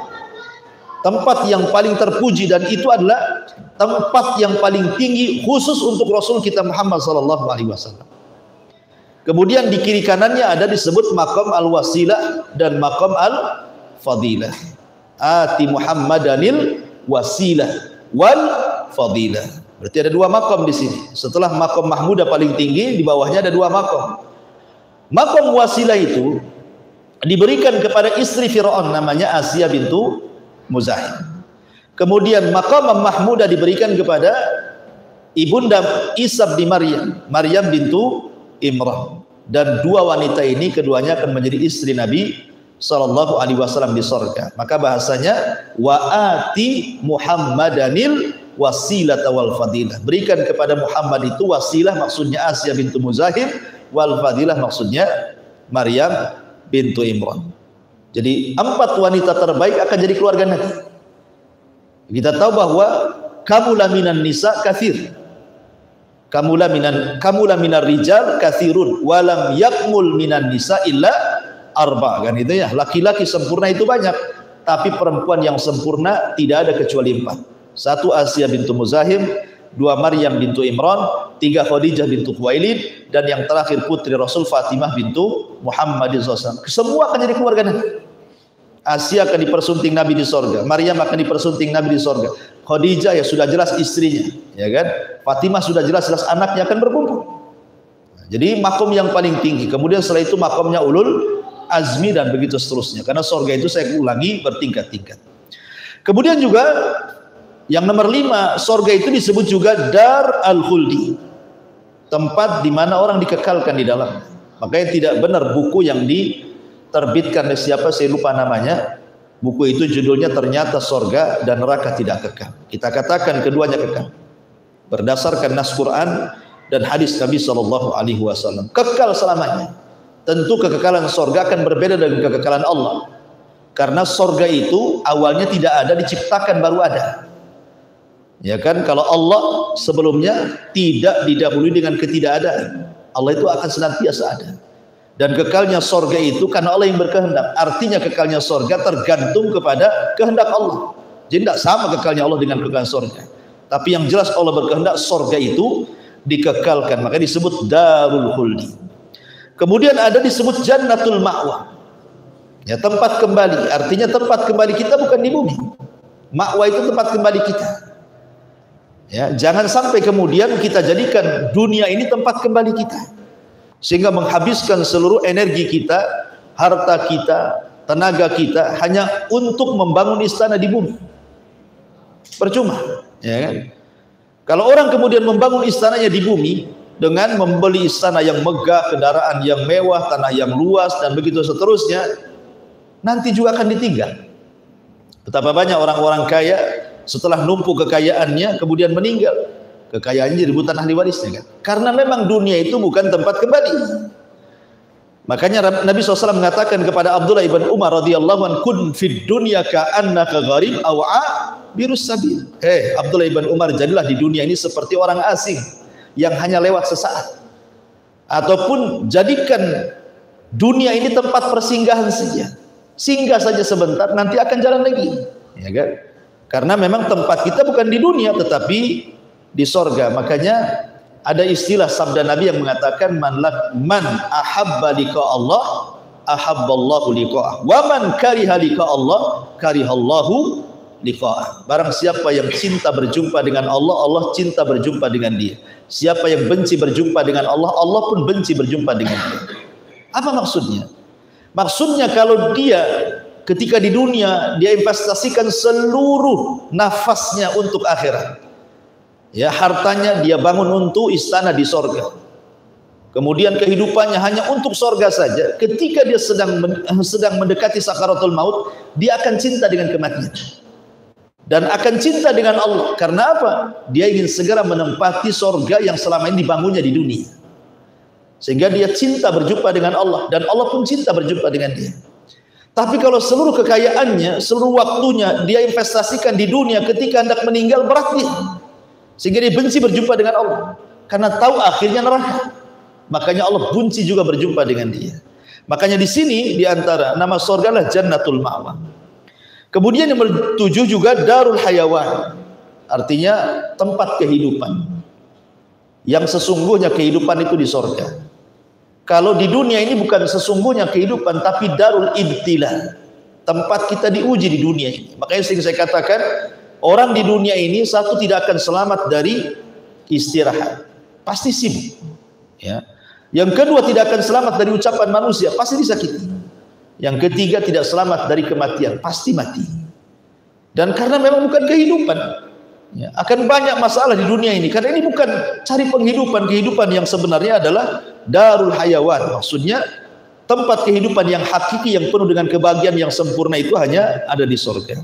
Tempat yang paling terpuji, dan itu adalah tempat yang paling tinggi khusus untuk Rasul kita Muhammad SAW. Kemudian di kiri kanannya ada disebut maqam al-wasilah dan maqam al-fadilah. Ati Muhammadanil wasilah wal fadilah. Berarti ada 2 maqam di sini. Setelah maqam mahmudah paling tinggi, di bawahnya ada 2 maqam. Maqam wasilah itu diberikan kepada istri Fir'aun, namanya Asiyah bintu Muzahim. Kemudian maqam mahmudah diberikan kepada ibunda Isa bin Maryam, Maryam bintu Imran. Dan 2 wanita ini keduanya akan menjadi istri Nabi SAW di surga. Maka bahasanya wa ati Muhammadanil wasilata wal fadilah. Berikan kepada Muhammad itu wasilah, maksudnya Asiyah bintu Muzahim, wal fadilah maksudnya Maryam bintu Imran. Jadi 4 wanita terbaik akan jadi keluarga Nabi. Kita tahu bahwa kamula minan nisa kathir, kamula minar rijal kathirun, walam yakmul minan nisa illa arba, kan itu ya. Laki-laki sempurna itu banyak, tapi perempuan yang sempurna tidak ada kecuali 4. 1 Asiyah bintu Muzahim, 2 Maryam bintu Imran, 3 Khadijah bintu Khuwailid, dan yang terakhir putri Rasul Fatimah bintu Muhammadin SAW. Semua akan jadi keluarga Nabi. Asiyah akan dipersunting Nabi di sorga, Maryam akan dipersunting Nabi di sorga, Khadijah ya sudah jelas istrinya, ya kan? Fatimah sudah jelas-jelas anaknya akan berkumpul. Jadi makom yang paling tinggi. Kemudian setelah itu makomnya ulul azmi dan begitu seterusnya. Karena sorga itu saya ulangi bertingkat-tingkat. Kemudian juga yang nomor 5, sorga itu disebut juga Dar al-Khuldi, tempat di mana orang dikekalkan di dalam. Makanya tidak benar buku yang diterbitkan oleh siapa saya lupa namanya. Buku itu judulnya ternyata sorga dan neraka tidak kekal. Kita katakan keduanya kekal. Berdasarkan nas Quran dan hadis Nabi SAW, kekal selamanya. Tentu kekekalan sorga akan berbeda dengan kekekalan Allah. Karena sorga itu awalnya tidak ada, diciptakan baru ada. Ya kan, kalau Allah sebelumnya tidak didahului dengan ketidakadaan, Allah itu akan senantiasa ada. Dan kekalnya sorga itu karena Allah yang berkehendak. Artinya kekalnya sorga tergantung kepada kehendak Allah. Jadi tidak sama kekalnya Allah dengan kekal sorga. Tapi yang jelas Allah berkehendak sorga itu dikekalkan, maka disebut darul khuldi. Kemudian ada disebut jannatul ma'wa, ya, tempat kembali. Artinya tempat kembali kita bukan di bumi. Ma'wa itu tempat kembali kita, ya. Jangan sampai kemudian kita jadikan dunia ini tempat kembali kita, sehingga menghabiskan seluruh energi kita, harta kita, tenaga kita hanya untuk membangun istana di bumi. Percuma, ya kan? Kalau orang kemudian membangun istananya di bumi dengan membeli istana yang megah, kendaraan yang mewah, tanah yang luas, dan begitu seterusnya, nanti juga akan ditinggal. Betapa banyak orang-orang kaya setelah numpuk kekayaannya kemudian meninggal, kekayaannya direbutan ahli warisnya, kan? Karena memang dunia itu bukan tempat kembali. Makanya Nabi SAW mengatakan kepada Abdullah ibn Umar radhiyallahu anhu, kun fid dunya ka'annaka gharib aw birus sabil. Abdullah ibn Umar, jadilah di dunia ini seperti orang asing yang hanya lewat sesaat, ataupun jadikan dunia ini tempat persinggahan saja, singgah saja sebentar, nanti akan jalan lagi, ya kan? Karena memang tempat kita bukan di dunia tetapi di sorga. Makanya ada istilah sabda Nabi yang mengatakan man ahabba liqa Allah ahabballahu liqa'ah wa man kariha liqa Allah karihallahu liqa'ah. Barang siapa yang cinta berjumpa dengan Allah, Allah cinta berjumpa dengan dia. Siapa yang benci berjumpa dengan Allah, Allah pun benci berjumpa dengan dia. Apa maksudnya? Maksudnya kalau dia ketika di dunia dia investasikan seluruh nafasnya untuk akhirat, ya, hartanya dia bangun untuk istana di sorga, kemudian kehidupannya hanya untuk sorga saja. Ketika dia sedang mendekati sakaratul maut, dia akan cinta dengan kematian dan akan cinta dengan Allah. Karena apa? Dia ingin segera menempati sorga yang selama ini dibangunnya di dunia, sehingga dia cinta berjumpa dengan Allah dan Allah pun cinta berjumpa dengan dia. Tapi kalau seluruh kekayaannya, seluruh waktunya dia investasikan di dunia, ketika hendak meninggal berat dia, sehingga dia benci berjumpa dengan Allah karena tahu akhirnya neraka. Makanya Allah benci juga berjumpa dengan dia. Makanya di sini di antara nama surga adalah jannatul ma'wa. Kemudian yang bertujuh juga darul hayawan, artinya tempat kehidupan. Yang sesungguhnya kehidupan itu di surga. Kalau di dunia ini bukan sesungguhnya kehidupan, tapi darul ibtila, tempat kita diuji di dunia ini. Makanya sering saya katakan, orang di dunia ini satu tidak akan selamat dari istirahat, pasti sibuk, ya. Yang kedua tidak akan selamat dari ucapan manusia, pasti disakiti. Yang ketiga tidak selamat dari kematian, pasti mati. Dan karena memang bukan kehidupan, ya, akan banyak masalah di dunia ini. Karena ini bukan cari kehidupan yang sebenarnya adalah darul hayawan. Maksudnya tempat kehidupan yang hakiki, yang penuh dengan kebahagiaan yang sempurna itu hanya ada di surga.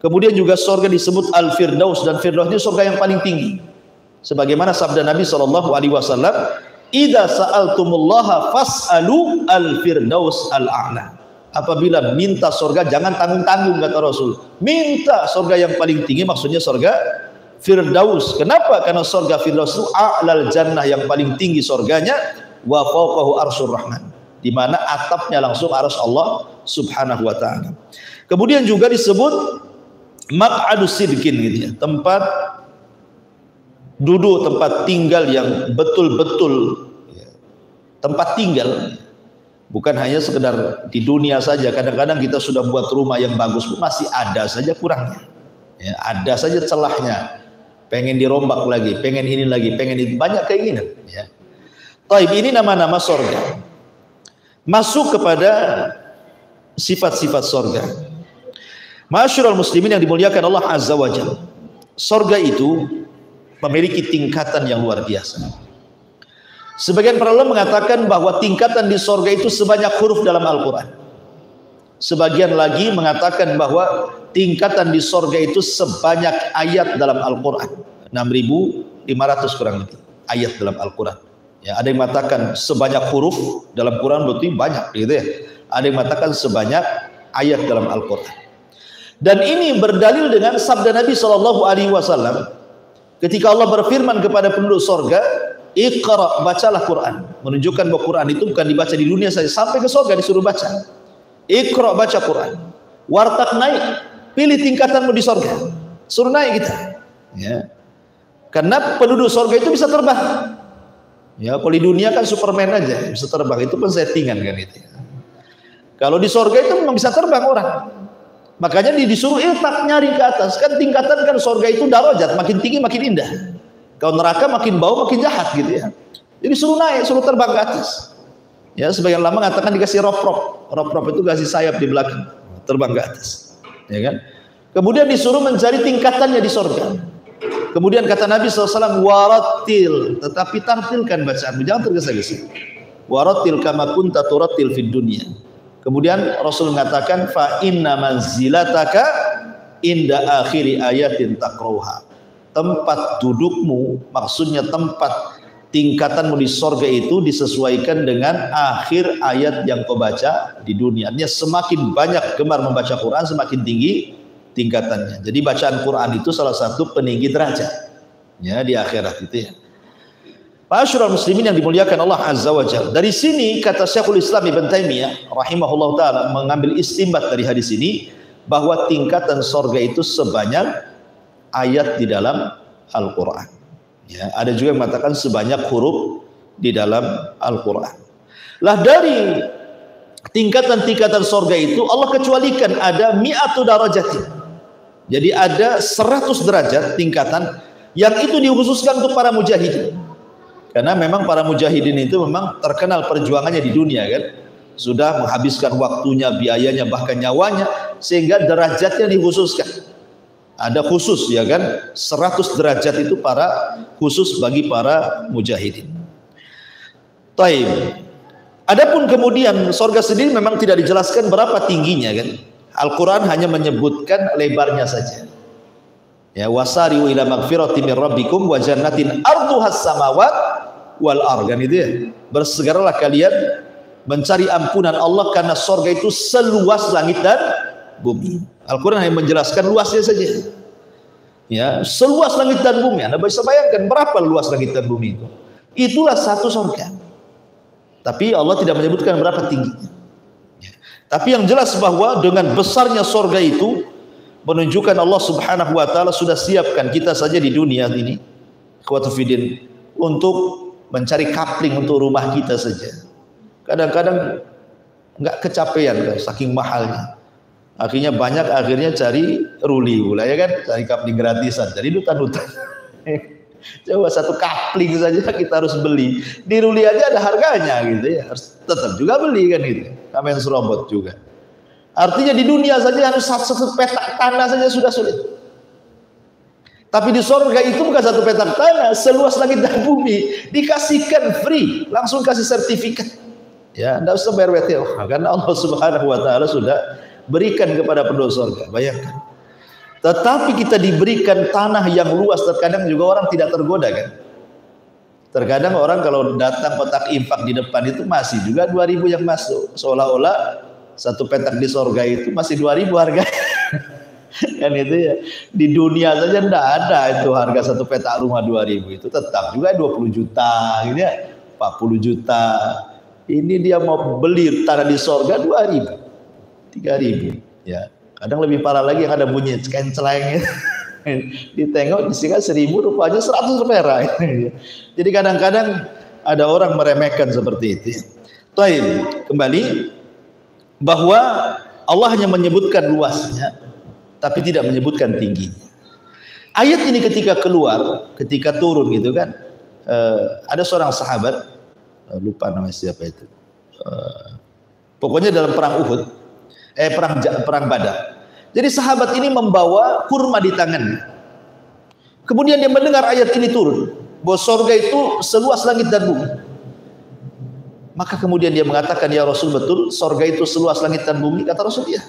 Kemudian juga surga disebut Al-Firdaus, dan Firdaus ini surga yang paling tinggi. Sebagaimana sabda Nabi SAW, "Idza sa'altumullaha fas'alu al-firdaus al-a'la." Apabila minta surga jangan tanggung-tanggung, kata Rasul. Minta surga yang paling tinggi, maksudnya surga Firdaus. Kenapa? Karena surga Firdaus itu a'lal jannah, yang paling tinggi surganya, wa fawqahu arsyur rahman, di mana atapnya langsung arsy Allah Subhanahu wa taala. Kemudian juga disebut maq'adus sidqin, gitu ya, tempat duduk, tempat tinggal yang betul-betul, ya, tempat tinggal. Bukan hanya sekedar di dunia saja. Kadang-kadang kita sudah buat rumah yang bagus, masih ada saja kurangnya, ya, ada saja celahnya, pengen dirombak lagi, pengen ini lagi, pengen itu, banyak keinginan, ya. Taib, ini nama-nama surga. Masuk kepada sifat-sifat surga. Ma'asyiral muslimin yang dimuliakan Allah Azza wa Jalla, surga itu memiliki tingkatan yang luar biasa. Sebagian para ulama mengatakan bahwa tingkatan di surga itu sebanyak huruf dalam Al-Quran. Sebagian lagi mengatakan bahwa tingkatan di surga itu sebanyak ayat dalam Al-Quran. 6.500 kurang lebih ayat dalam Al-Quran. Ya, ada yang mengatakan sebanyak huruf dalam Quran berarti banyak, gitu ya. Ada yang mengatakan sebanyak ayat dalam Al-Quran. Dan ini berdalil dengan sabda Nabi SAW ketika Allah berfirman kepada penduduk surga, Iqra, bacalah Quran. Menunjukkan bahwa Quran itu bukan dibaca di dunia saja, sampai ke surga disuruh baca. Iqra, baca Quran. Wartaq, naik, pilih tingkatanmu di surga, suruh naik kita, ya. Karena penduduk surga itu bisa terbang. Ya, kalau di dunia kan Superman aja bisa terbang, itu pun settingan kan itu. Kalau di sorga itu memang bisa terbang orang. Makanya disuruh iltak nyari ke atas. Kan tingkatan kan sorga itu darajat, makin tinggi makin indah. Kalau neraka makin bau makin jahat gitu ya. Jadi suruh naik, suruh terbang ke atas. Ya, sebagian lama mengatakan dikasih rop-rop. Rop-rop itu kasih sayap di belakang, terbang ke atas. Ya kan? Kemudian disuruh mencari tingkatannya di sorga. Kemudian kata Nabi SAW, warattil, tetapi tartilkan bacaanmu, jangan tergesa-gesa. Warattil kama kunta turattil fid dunya. Kemudian Rasul mengatakan, fa inna manzilataka inda akhiri ayatin taqrauha. Tempat dudukmu, maksudnya tempat tingkatanmu di sorga itu disesuaikan dengan akhir ayat yang kau baca di dunia. Artinya semakin banyak gemar membaca Quran, semakin tinggi tingkatannya. Jadi bacaan Quran itu salah satu peninggi derajat ya di akhirat itu ya. Ma'asyiral muslimin yang dimuliakan Allah Azza wa Jalla. Dari sini kata Syekhul Islam Ibnu Taimiyah rahimahullah taala mengambil istinbat dari hadis ini bahwa tingkatan sorga itu sebanyak ayat di dalam Al-Qur'an. Ya, ada juga yang mengatakan sebanyak huruf di dalam Al-Qur'an. Lah dari tingkatan-tingkatan sorga itu Allah kecualikan ada mi'atu darajatin. Jadi ada 100 derajat tingkatan yang itu dikhususkan untuk para mujahidin. Karena memang para mujahidin itu memang terkenal perjuangannya di dunia kan. Sudah menghabiskan waktunya, biayanya, bahkan nyawanya, sehingga derajatnya dikhususkan. Ada khusus ya kan, 100 derajat itu khusus bagi para mujahidin. Taib. Adapun kemudian sorga sendiri memang tidak dijelaskan berapa tingginya kan. Al-Quran hanya menyebutkan lebarnya saja. Ya, wasari'u ila magfirati min rabbikum wa jannatin arduhas samawat wal ardh, kan itu ya. Bersegeralah kalian mencari ampunan Allah karena sorga itu seluas langit dan bumi. Al-Quran hanya menjelaskan luasnya saja. Ya, seluas langit dan bumi. Anda bisa bayangkan berapa luas langit dan bumi itu. Itulah satu sorga. Tapi Allah tidak menyebutkan berapa tingginya. Ya. Tapi yang jelas bahwa dengan besarnya sorga itu menunjukkan Allah Subhanahu wa taala sudah siapkan kita saja di dunia ini, ikhwatu fiddin, untuk mencari kapling untuk rumah kita saja. Kadang-kadang nggak kecapean saking mahalnya. Akhirnya cari ruli pula ya kan, cari kapling gratisan, jadi dutan-dutan. Coba satu kapling saja kita harus beli. Di ruli aja ada harganya gitu ya, harus tetap juga beli kan gitu. Kamen serobot juga. Artinya di dunia saja harus satu petak tanah saja sudah sulit. Tapi di sorga itu bukan satu petak tanah, seluas langit dan bumi, dikasihkan free, langsung kasih sertifikat. Ya, tidak usah bayar WTO, karena Allah Subhanahu wa taala sudah berikan kepada penduduk sorga. Bayangkan. Tetapi kita diberikan tanah yang luas, terkadang juga orang tidak tergoda kan. Terkadang orang kalau datang kotak infak di depan itu masih juga 2.000 yang masuk, seolah-olah satu petak di sorga itu masih 2.000 harga. Kan itu ya. Di dunia saja tidak ada itu harga satu petak rumah 2.000, itu tetap juga 20 juta ini ya, 40 juta. Ini dia mau beli tanah di sorga 2.000, 3.000 ya. Kadang lebih parah lagi yang ada bunyi kenceleng. Ditengok disini 1.000 rupanya 100 perak. Jadi kadang-kadang ada orang meremehkan seperti itu. Taib, kembali bahwa Allah hanya menyebutkan luasnya tapi tidak menyebutkan tingginya. Ayat ini ketika keluar, ketika turun gitu kan, ada seorang sahabat, lupa namanya siapa itu, pokoknya dalam perang Uhud, perang Badar. Jadi sahabat ini membawa kurma di tangannya. Kemudian dia mendengar ayat ini turun, bahwa surga itu seluas langit dan bumi. Maka kemudian dia mengatakan, ya Rasul, betul sorga itu seluas langit dan bumi? Kata Rasul, ya.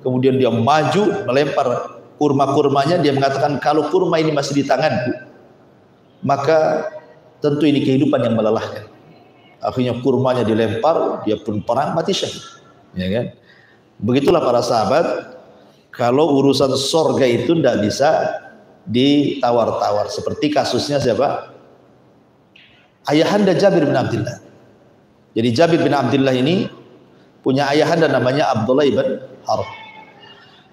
Kemudian dia maju melempar kurma-kurmanya. Dia mengatakan, kalau kurma ini masih di tanganku, maka tentu ini kehidupan yang melelahkan. Akhirnya kurmanya dilempar, dia pun perang, mati syahid. Ya kan? Begitulah para sahabat, kalau urusan sorga itu tidak bisa ditawar-tawar. Seperti kasusnya siapa? Ayahanda Jabir bin Abdullah. Jadi Jabir bin Abdullah ini punya ayahanda namanya Abdullah ibn Haram.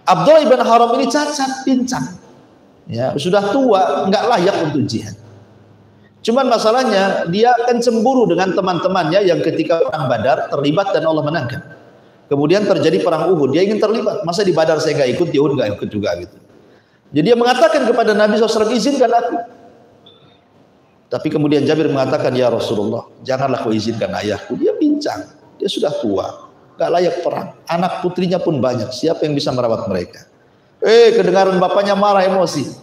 Abdullah ibn Haram ini cacat, pincang. Ya, sudah tua, enggak layak untuk jihad. Cuman masalahnya dia akan cemburu dengan teman-temannya yang ketika perang Badar terlibat dan Allah menangkan. Kemudian terjadi perang Uhud, dia ingin terlibat. Masa di Badar saya nggak ikut, di Uhud nggak ikut juga gitu. Jadi dia mengatakan kepada Nabi SAW, izinkan aku. Tapi kemudian Jabir mengatakan, ya Rasulullah, janganlah kau izinkan ayahku. Dia pincang, dia sudah tua, nggak layak perang. Anak putrinya pun banyak, siapa yang bisa merawat mereka? Kedengaran bapaknya marah, emosi.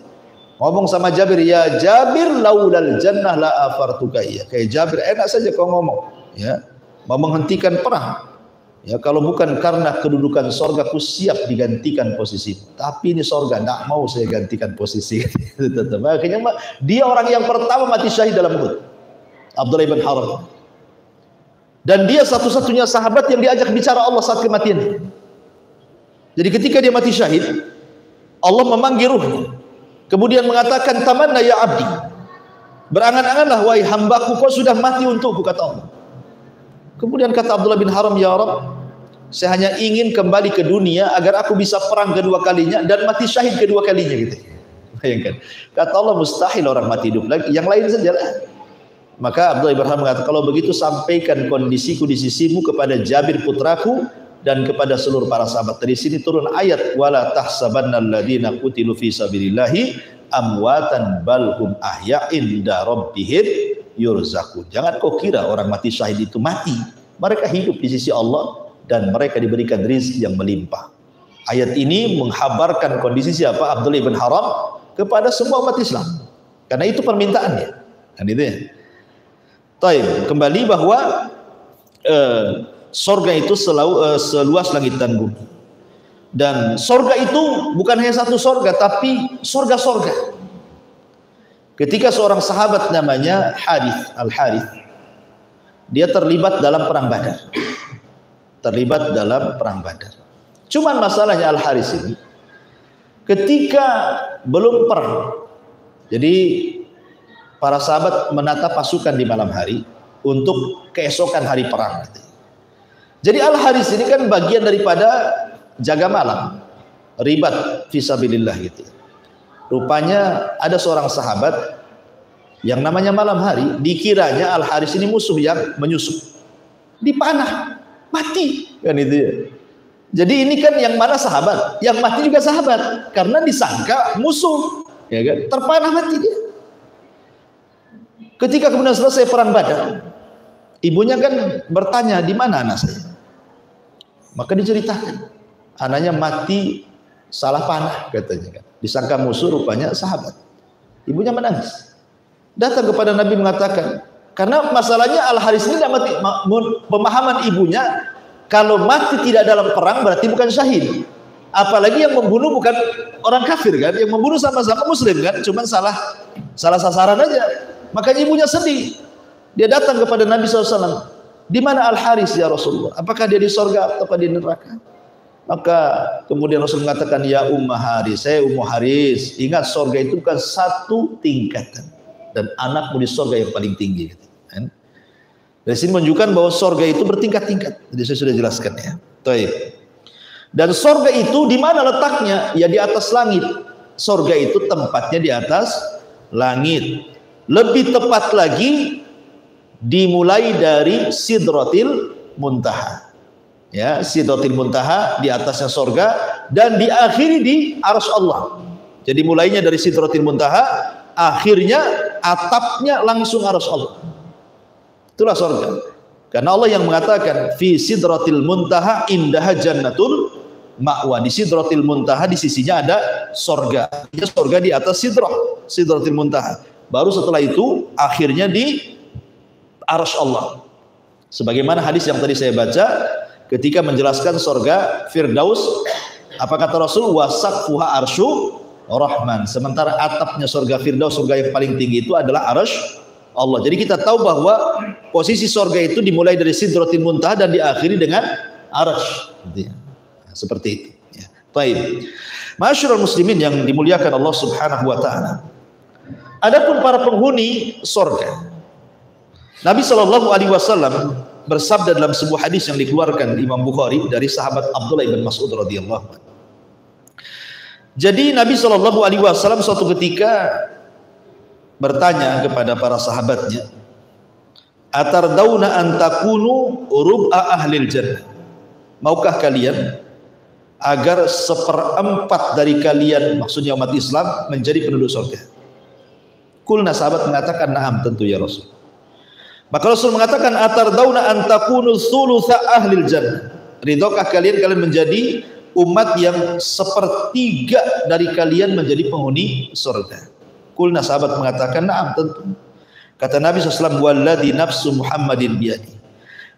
Ngomong sama Jabir, ya Jabir laulal jannah la afartuka iya. Kayak Jabir, enak saja kau ngomong, ya, mau menghentikan perang. Ya, kalau bukan karena kedudukan sorga, ku siap digantikan posisi. Tapi ini sorga, tidak mau saya gantikan posisi. Akhirnya dia orang yang pertama mati syahid dalam Uhud, Abdullah bin Haram. Dan dia satu-satunya sahabat yang diajak bicara Allah saat kematian. Jadi ketika dia mati syahid, Allah memanggil ruhnya. Kemudian mengatakan, tamanna ya abdi. Berangan-anganlah wahai hambaku, kau sudah mati untukku, kata Allah. Kemudian kata Abdullah bin Haram, ya Rabb, saya hanya ingin kembali ke dunia agar aku bisa perang kedua kalinya dan mati syahid kedua kalinya gitu. Bayangkan. Kata Allah, mustahil orang mati hidup lagi, yang lain saja lah. Maka Abdullah bin Haram mengatakan, kalau begitu sampaikan kondisiku di sisimu kepada Jabir putraku dan kepada seluruh para sahabat. Dari sini turun ayat, wala tahsabannal ladzina qutilu fi sabilillahi amwatan bal hum ahya'in inda rabbihim yurzaqun. Jangan kau kira orang mati syahid itu mati. Mereka hidup di sisi Allah dan mereka diberikan rezeki yang melimpah. Ayat ini menghabarkan kondisi siapa? Abdullah bin Haram kepada semua umat Islam. Karena itu permintaannya. Kan itu ya. Taib, kembali bahwa sorga itu seluas langit dan bumi. Dan sorga itu bukan hanya satu sorga, tapi sorga-sorga. Ketika seorang sahabat namanya Harith Al-Harith, dia terlibat dalam perang Badar. Cuman masalahnya Al-Harith ini, ketika belum perang, jadi para sahabat menata pasukan di malam hari untuk keesokan hari perang. Jadi Al-Harith ini kan bagian daripada jaga malam, ribat fisabilillah gitu. Rupanya ada seorang sahabat yang namanya malam hari, dikiranya Al-Harith ini musuh yang menyusup, dipanah, mati kan itu ya. Jadi ini kan yang mana sahabat, yang mati juga sahabat, karena disangka musuh, ya kan, terpanah mati dia. Ketika kemudian selesai perang Badar, ibunya kan bertanya, di mana anak saya? Maka diceritakan, anaknya mati salah panah katanya kan. Disangka musuh, rupanya sahabat. Ibunya menangis. Datang kepada Nabi mengatakan, karena masalahnya Al-Harith ini mati, pemahaman ibunya, kalau mati tidak dalam perang berarti bukan syahid. Apalagi yang membunuh bukan orang kafir kan, yang membunuh sama-sama muslim kan, cuma salah sasaran aja. Makanya ibunya sedih. Dia datang kepada Nabi SAW. Di mana Al-Harith ya Rasulullah? Apakah dia di sorga atau di neraka? Maka kemudian Rasul mengatakan, ya Ummah Harith, saya Ummu Harith, ingat sorga itu bukan satu tingkatan, dan anakmu di sorga yang paling tinggi. Dari sini menunjukkan bahwa sorga itu bertingkat-tingkat. Jadi saya sudah jelaskan ya. Taib. Dan sorga itu di mana letaknya? Ya di atas langit. Sorga itu tempatnya di atas langit. Lebih tepat lagi, dimulai dari Sidratil Muntaha. Ya, Sidratil Muntaha di atasnya sorga dan diakhiri di Arsy Allah. Jadi mulainya dari Sidratil Muntaha, akhirnya atapnya langsung Arsy Allah. Itulah sorga. Karena Allah yang mengatakan fi Sidratil Muntaha indaha jannatul ma'wa. Di Sidratil Muntaha di sisinya ada sorga. Sorga di atas Sidratil Muntaha. Baru setelah itu akhirnya di Arsy Allah. Sebagaimana hadis yang tadi saya baca, ketika menjelaskan sorga Firdaus, apa kata Rasul? Wasaqfuha arsyu Rahman. Sementara atapnya sorga Firdaus, sorga yang paling tinggi itu adalah Arsy Allah. Jadi kita tahu bahwa posisi sorga itu dimulai dari Sidratil Muntaha dan diakhiri dengan Arsy. Seperti itu. Ya. Baik. Masyarul muslimin yang dimuliakan Allah Subhanahu wa taala. Adapun para penghuni sorga, Nabi Shallallahu Alaihi Wasallam bersabda dalam sebuah hadis yang dikeluarkan Imam Bukhari dari sahabat Abdullah bin Mas'ud radhiyallahu anhu. Jadi Nabi Shallallahu Alaihi Wasallam suatu ketika bertanya kepada para sahabatnya, atardawna an takunu rub'a ahlil jannah, maukah kalian agar 1/4 dari kalian, maksudnya umat Islam, menjadi penduduk surga? Kulna, sahabat mengatakan, na'am, tentu ya Rasul. Maka Rasul mengatakan, atardawna an takunu thulutha ahlil jannah, ridhokah kalian menjadi umat yang 1/3 dari kalian menjadi penghuni surga? Kulna, sahabat mengatakan, na'am, tentu. Kata Nabi SAW, walladhi nafsu Muhammadin biyadi,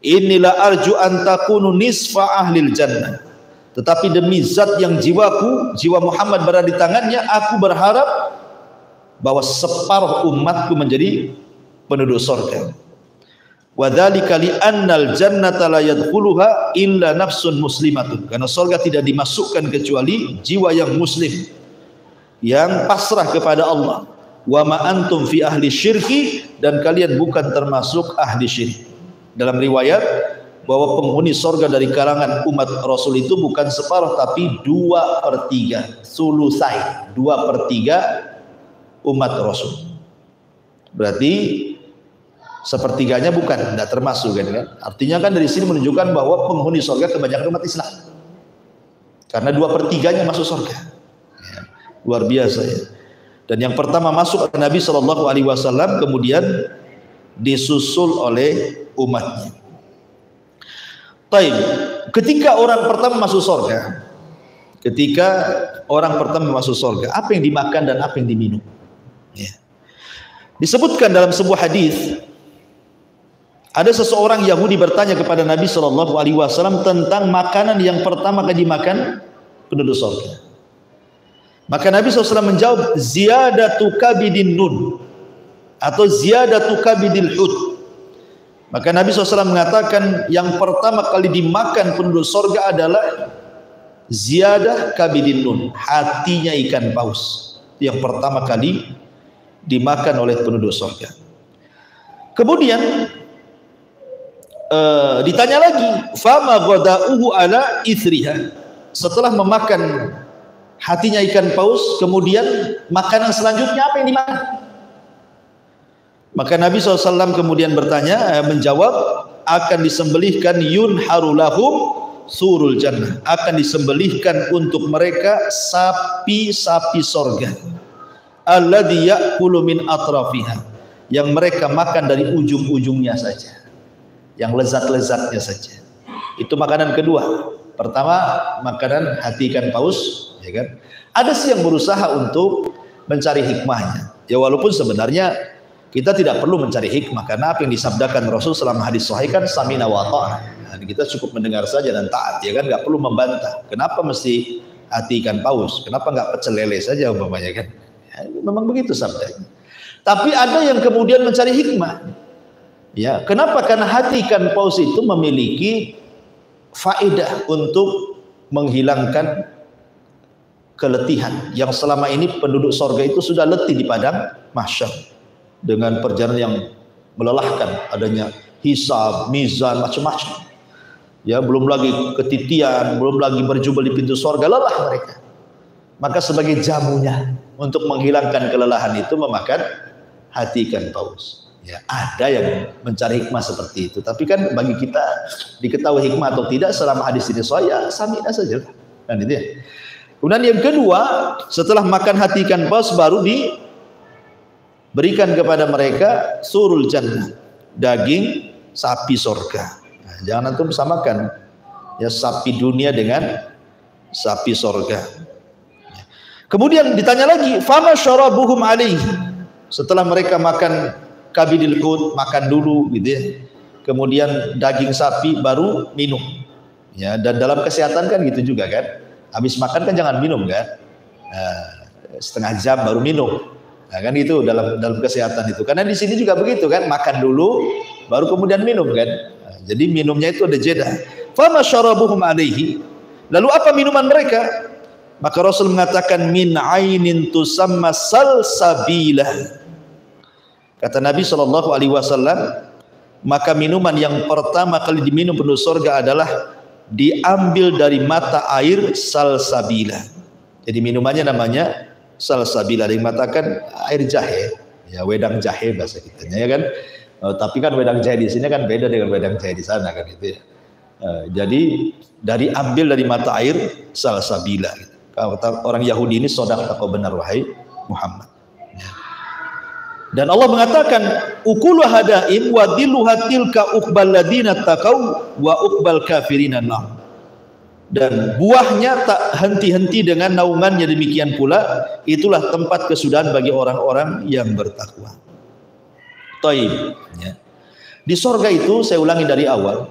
inilah arju an takunu nisfa ahlil jannah, tetapi demi zat yang jiwaku, jiwa Muhammad berada di tangannya, aku berharap bahwa separuh umatku menjadi penduduk surga. Wa dzalika li annal jannata la yadkhuluha illa nafsun muslimatun, karena surga tidak dimasukkan kecuali jiwa yang muslim, yang pasrah kepada Allah. Wa ma antum fi ahli syirki, dan kalian bukan termasuk ahli syirik. Dalam riwayat bahwa penghuni surga dari kalangan umat Rasul itu bukan separuh, tapi 2/3, sulusai, 2/3 umat Rasul. Berarti 1/3-nya bukan, tidak termasuk kan? Artinya kan dari sini menunjukkan bahwa penghuni surga kebanyakan umat Islam, karena 2/3-nya masuk surga. Ya, luar biasa ya. Dan yang pertama masuk Nabi SAW, kemudian disusul oleh umatnya. Taib, ketika orang pertama masuk surga, apa yang dimakan dan apa yang diminum? Ya. Disebutkan dalam sebuah hadis, ada seseorang Yahudi bertanya kepada Nabi SAW tentang makanan yang pertama kali dimakan penduduk surga. Maka Nabi SAW menjawab, ziyadatu kabidin nun, atau ziyadatu kabidil hud. Maka Nabi SAW mengatakan yang pertama kali dimakan penduduk surga adalah ziyadah kabidin nun, hatinya ikan paus. Yang pertama kali dimakan oleh penduduk surga. Kemudian ditanya lagi, fama ghada'uhu ala ithriha, setelah memakan hatinya ikan paus, kemudian makanan selanjutnya apa yang dimakan? Maka Nabi SAW kemudian menjawab, akan disembelihkan yunharu lahum surul jannah, akan disembelihkan untuk mereka sapi-sapi surga, alladhi ya'kulu min atrafiha, yang mereka makan dari ujung-ujungnya saja, yang lezat-lezatnya saja. Itu makanan kedua. Pertama makanan hati ikan paus, ya kan? Ada sih yang berusaha untuk mencari hikmahnya. Ya walaupun sebenarnya kita tidak perlu mencari hikmah, karena apa yang disabdakan Rasul selama hadis sahih kan samina wa ta'ah. Nah, kita cukup mendengar saja dan taat, ya kan? Nggak perlu membantah. Kenapa mesti hati ikan paus? Kenapa nggak pecel lele saja umpamanya kan? Ya, memang begitu sabdanya. Tapi ada yang kemudian mencari hikmah. Ya, kenapa? Karena hati ikan paus itu memiliki faedah untuk menghilangkan keletihan yang selama ini penduduk surga itu sudah letih di padang mahsyar dengan perjalanan yang melelahkan, adanya hisab, mizan, macam-macam. Ya, belum lagi ketitian, belum lagi berjubel di pintu surga, lelah mereka. Maka sebagai jamunya untuk menghilangkan kelelahan itu memakan hati ikan paus. Ya, ada yang mencari hikmah seperti itu, tapi kan bagi kita diketahui hikmah atau tidak selama hadis ini saya samina saja kan itu ya. Kemudian yang kedua, setelah makan hati ikan paus baru diberikan kepada mereka surul jannah, daging sapi surga. Nah, jangan antum samakan ya sapi dunia dengan sapi surga. Kemudian ditanya lagi, fama syarabuhum alaihi, setelah mereka makan kabidil hud, makan dulu gitu ya, kemudian daging sapi baru minum ya. Dan dalam kesehatan kan gitu juga kan, habis makan kan jangan minum kan, nah, setengah jam baru minum, nah, kan itu dalam kesehatan itu. Karena di sini juga begitu kan, makan dulu baru kemudian minum kan, nah, jadi minumnya itu ada jeda. Fama syarabuhum alaihi, lalu apa minuman mereka? Maka Rasul mengatakan min ainin tusamma salsabilah. Kata Nabi SAW, maka minuman yang pertama kali diminum penduduk surga adalah diambil dari mata air salsabila. Jadi minumannya namanya salsabila, yang mengatakan air jahe. Ya, wedang jahe bahasa kitanya ya kan. Tapi kan wedang jahe di sini kan beda dengan wedang jahe di sana kan itu ya. Jadi ambil dari mata air salsabila gitu. Kata orang Yahudi ini sodaqta kau benar wahai Muhammad. Dan Allah mengatakan ukulu hadaim wa dilluha tilka uqbal ladina taqau wa uqbal kafirina nar. Dan buahnya tak henti-henti dengan naungannya, demikian pula itulah tempat kesudahan bagi orang-orang yang bertakwa. Taib ya. Di sorga itu, saya ulangi dari awal,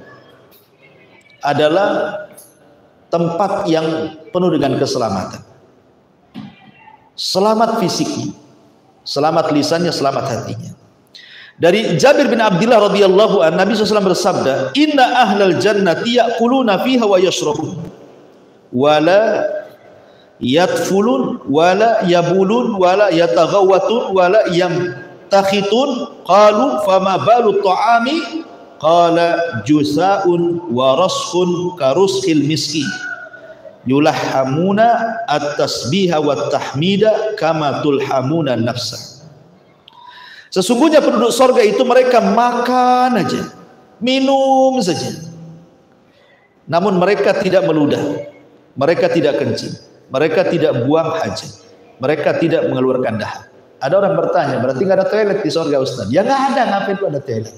adalah tempat yang penuh dengan keselamatan. Selamat fisiknya, selamat lisannya, selamat hatinya. Dari Jabir bin Abdullah radhiyallahu anhu, Nabi SAW bersabda, "Inna ahlal jannati ya'kuluna fiha wa yashrabun, wala yatfulun, wala yabulun, wala yataghawwatun, wala yamtakhitun." Qalu fama balu ta'ami? Qala jusa'un wa raskhun karushil miski yulhamuna at-tasbiha wat tahmida kama tulhamuna nafsa. Sesungguhnya penduduk sorga itu mereka makan aja, minum saja, namun mereka tidak meludah, mereka tidak kencing, mereka tidak buang hajat, mereka tidak mengeluarkan dahak. Ada orang bertanya, berarti nggak ada toilet di sorga Ustaz? Ya nggak ada, ngapain itu ada toilet?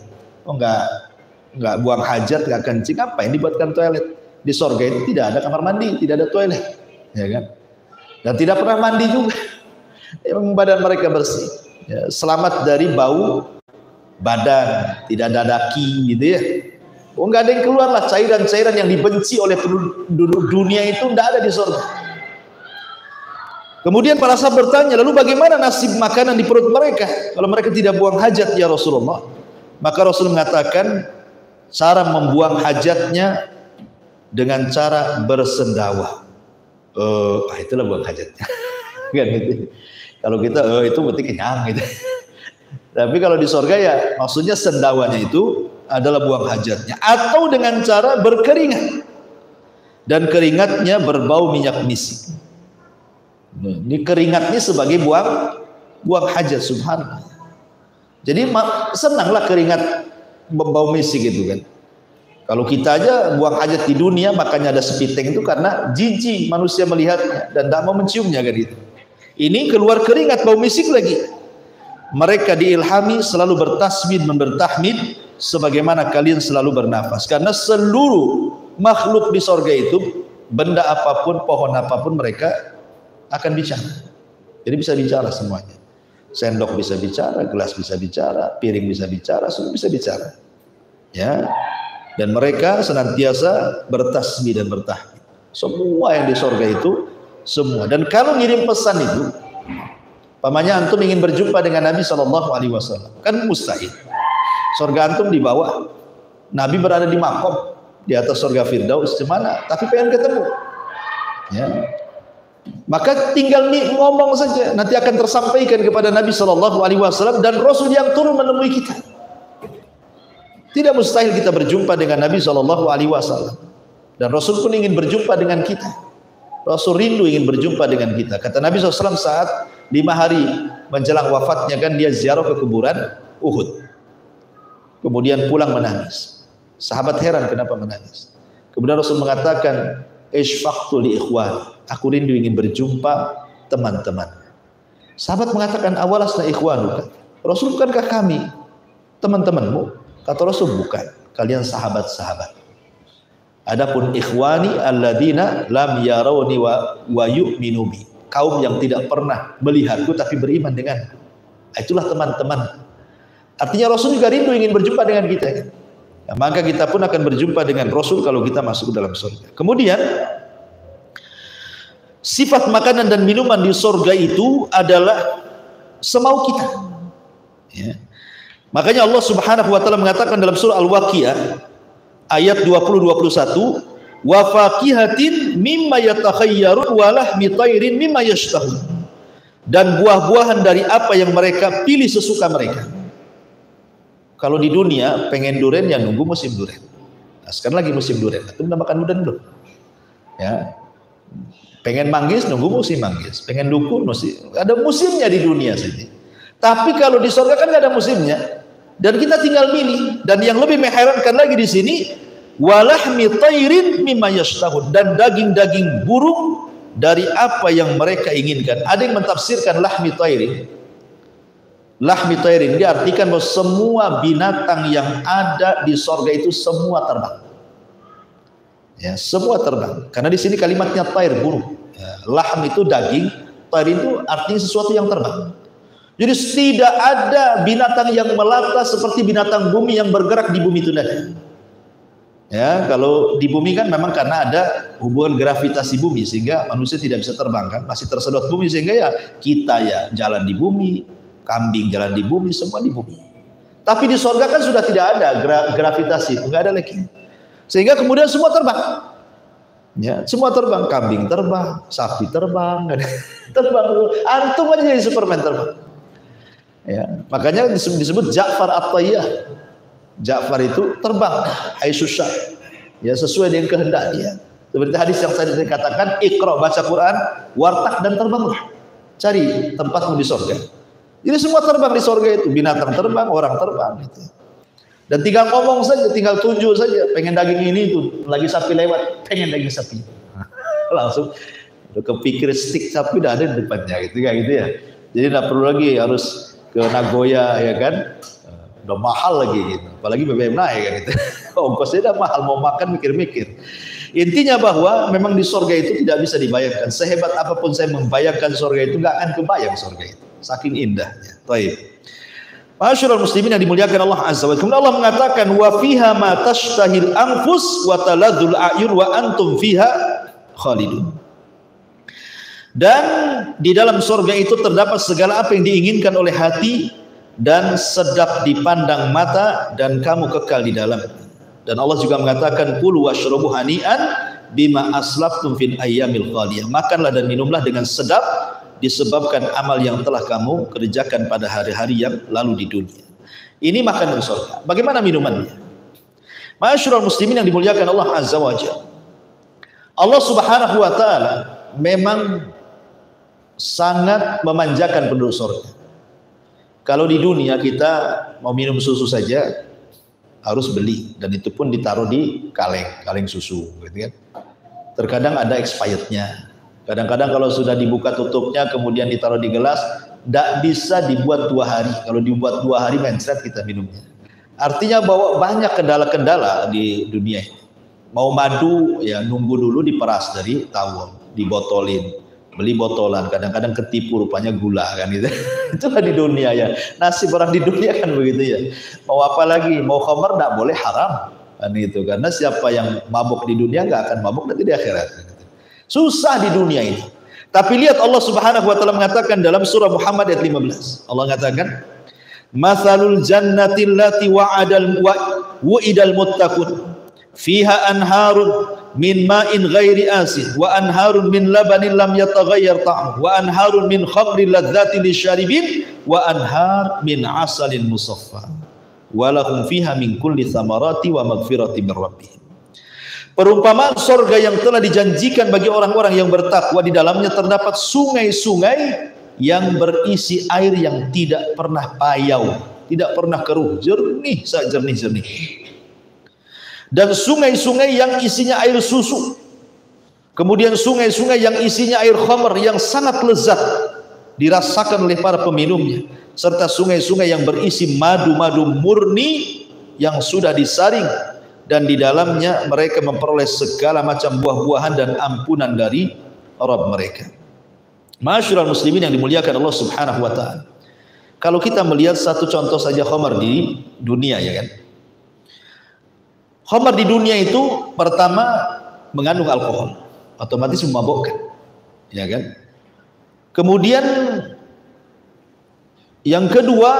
Oh nggak buang hajat, nggak kencing, apa yang dibuatkan toilet? Di sorga itu tidak ada kamar mandi, tidak ada toilet, ya kan? Dan tidak pernah mandi juga. Emang badan mereka bersih, ya, selamat dari bau badan, tidak ada daki, gitu ya. Oh nggak ada yang keluar lah, cairan-cairan yang dibenci oleh penduduk dunia itu nggak ada di sorga. Kemudian para sahabat bertanya, lalu bagaimana nasib makanan di perut mereka kalau mereka tidak buang hajat ya Rasulullah? Maka Rasul mengatakan cara membuang hajatnya dengan cara bersendawa. Itulah buang hajatnya. Kan gitu. Kalau kita itu berarti kenyang gitu. Tapi kalau di sorga ya maksudnya sendawanya itu adalah buang hajatnya, atau dengan cara berkeringat dan keringatnya berbau minyak misik. Ini keringatnya sebagai buang hajat, subhanallah. Jadi senanglah keringat berbau misik itu kan. Kalau kita aja buang hajat di dunia, makanya ada sepiteng itu karena jijik manusia melihatnya dan tidak mau menciumnya kan itu. Ini keluar keringat bau misik lagi. Mereka diilhami selalu bertasbih, bertahmid sebagaimana kalian selalu bernafas. Karena seluruh makhluk di sorga itu, benda apapun, pohon apapun, mereka akan bicara. Jadi bisa bicara semuanya. Sendok bisa bicara, gelas bisa bicara, piring bisa bicara, semua bisa bicara. Ya. Dan mereka senantiasa bertasbih dan bertahmid. Semua yang di sorga itu, semua. Dan kalau ngirim pesan itu, pamannya antum ingin berjumpa dengan Nabi SAW, kan mustahil. Sorga antum di bawah, Nabi berada di makom di atas sorga Firdaus, mana? Tapi pengen ketemu. Ya. Maka tinggal ngomong saja, nanti akan tersampaikan kepada Nabi SAW dan Rasul yang turun menemui kita. Tidak mustahil kita berjumpa dengan Nabi SAW, dan Rasul pun ingin berjumpa dengan kita. Rasul rindu ingin berjumpa dengan kita. Kata Nabi SAW saat 5 hari menjelang wafatnya kan dia ziarah ke kuburan Uhud, kemudian pulang menangis. Sahabat heran kenapa menangis. Kemudian Rasul mengatakan, Ishfaqtu li ikhwan, aku rindu ingin berjumpa teman-teman. Sahabat mengatakan, awalasna ikhwanuka, Rasul bukankah kami teman-temanmu? Kata Rasul, bukan, kalian sahabat-sahabat. Adapun ikhwani alladzina lam yarawni wa yu'minu bi, kaum yang tidak pernah melihatku tapi beriman denganku. Itulah teman-teman. Artinya Rasul juga rindu ingin berjumpa dengan kita. Nah, maka kita pun akan berjumpa dengan Rasul kalau kita masuk ke dalam surga. Kemudian sifat makanan dan minuman di surga itu adalah semau kita. Ya. Makanya Allah Subhanahu wa taala mengatakan dalam surah Al-Waqiah ayat 20-21, wa faqihatin mimma yatakhayyarun wa lahmi tairin mimma yashtahun, dan buah-buahan dari apa yang mereka pilih sesuka mereka. Kalau di dunia pengen durian ya nunggu musim durian. Nah, sekarang lagi musim durian. Itu udah makan durian belum? Ya. Pengen manggis nunggu musim manggis. Pengen dukun musim. Ada musimnya di dunia sini. Tapi kalau di surga kan nggak ada musimnya, dan kita tinggal milih. Dan yang lebih mengherankan lagi di sini, walahmi tairin mimma yashtahun, dan daging-daging burung dari apa yang mereka inginkan. Ada yang mentafsirkan lahmi tairin. Lahmi tairin diartikan bahwa semua binatang yang ada di surga itu semua terbang. Ya, semua terbang. Karena di sini kalimatnya tair, burung. Ya, lahm itu daging, tair itu artinya sesuatu yang terbang. Jadi tidak ada binatang yang melata seperti binatang bumi yang bergerak di bumi itu tadi. Ya, kalau di bumi kan memang karena ada hubungan gravitasi bumi sehingga manusia tidak bisa terbang kan, masih tersedot bumi, sehingga ya kita ya jalan di bumi, kambing jalan di bumi, semua di bumi. Tapi di surga kan sudah tidak ada gravitasi, enggak ada lagi. Sehingga kemudian semua terbang. Ya, semua terbang, kambing terbang, sapi terbang, terbang. Antum aja jadi Superman terbang. Ya, makanya disebut Ja'far At-Tayyar. Ja'far itu terbang, haitsusya. Ya, sesuai dengan kehendak dia. Seperti hadis yang saya katakan, Iqra, baca Quran, wartak dan terbanglah. Cari tempatmu di surga. Jadi semua terbang di surga itu, binatang terbang, orang terbang gitu. Dan tinggal ngomong saja, tinggal tunjuk saja, pengen daging ini tuh, lagi sapi lewat, pengen daging sapi. Langsung udah kepikir stik sapi udah ada di depannya gitu, kayak gitu ya. Jadi tidak perlu lagi harus ke Nagoya ya kan, udah mahal lagi gitu. Apalagi BBM naik kan gitu. Ongkosnya udah mahal, mau makan mikir-mikir. Intinya bahwa memang di surga itu tidak bisa dibayangkan. Sehebat apapun saya membayangkan surga itu, nggak akan kebayang surga itu. Saking indahnya. Baik. Masyaallah muslimin yang dimuliakan Allah Azza wa Jalla. Kemudian Allah mengatakan wa fiha ma tashtahil anfus wa taladzul a'yun wa antum fiha khalidun. Dan di dalam surga itu terdapat segala apa yang diinginkan oleh hati dan sedap dipandang mata dan kamu kekal di dalam. Dan Allah juga mengatakan kulu washrabu hani'an bima aslaftum fil ayyamil khaliyah. Makanlah dan minumlah dengan sedap disebabkan amal yang telah kamu kerjakan pada hari-hari yang lalu di dunia. Ini makanan surga. Bagaimana minumannya? Ma'asyiral muslimin yang dimuliakan Allah Azza wa Jalla. Allah Subhanahu wa taala memang sangat memanjakan penduduk surga. Kalau di dunia kita mau minum susu saja harus beli, dan itu pun ditaruh di kaleng susu gitu kan. Terkadang ada expirednya. Kadang-kadang kalau sudah dibuka tutupnya kemudian ditaruh di gelas, tidak bisa dibuat 2 hari. Kalau dibuat 2 hari mencret kita minumnya. Artinya bahwa banyak kendala-kendala di dunia ini. Mau madu ya nunggu dulu diperas dari tawon, dibotolin, beli botolan, kadang-kadang ketipu rupanya gula kan gitu. Itulah di dunia ya. Nasib orang di dunia kan begitu ya. Mau apa lagi? Mau khamar tidak boleh, haram kan itu. Karena siapa yang mabuk di dunia nggak akan mabuk nanti di akhirat. Susah di dunia ini. Tapi lihat Allah Subhanahu wa taala mengatakan dalam surah Muhammad ayat 15. Allah mengatakan, "Matsalul jannati allati wa'idal muttaqun fiha anharun min ma'in ghairi asin wa anharun min labanin lam yataghayyar ta'muhu wa anharun min khamrin ladzatin lisyaribin wa anhar min asalin musaffa wa lahum fiha min kulli thamarati wa maghfirati min rabbihim." Perumpamaan surga yang telah dijanjikan bagi orang-orang yang bertakwa, di dalamnya terdapat sungai-sungai yang berisi air yang tidak pernah payau, tidak pernah keruh, jernih sejernih-jernih. Dan sungai-sungai yang isinya air susu. Kemudian sungai-sungai yang isinya air khamr yang sangat lezat dirasakan oleh para peminumnya, serta sungai-sungai yang berisi madu-madu murni yang sudah disaring, dan di dalamnya mereka memperoleh segala macam buah-buahan dan ampunan dari Rabb mereka. Ma'asyiral muslimin yang dimuliakan Allah Subhanahu wa taala. Kalau kita melihat satu contoh saja khamar di dunia ya kan. Khamar di dunia itu pertama mengandung alkohol, otomatis memabukkan. Ya kan? Kemudian yang kedua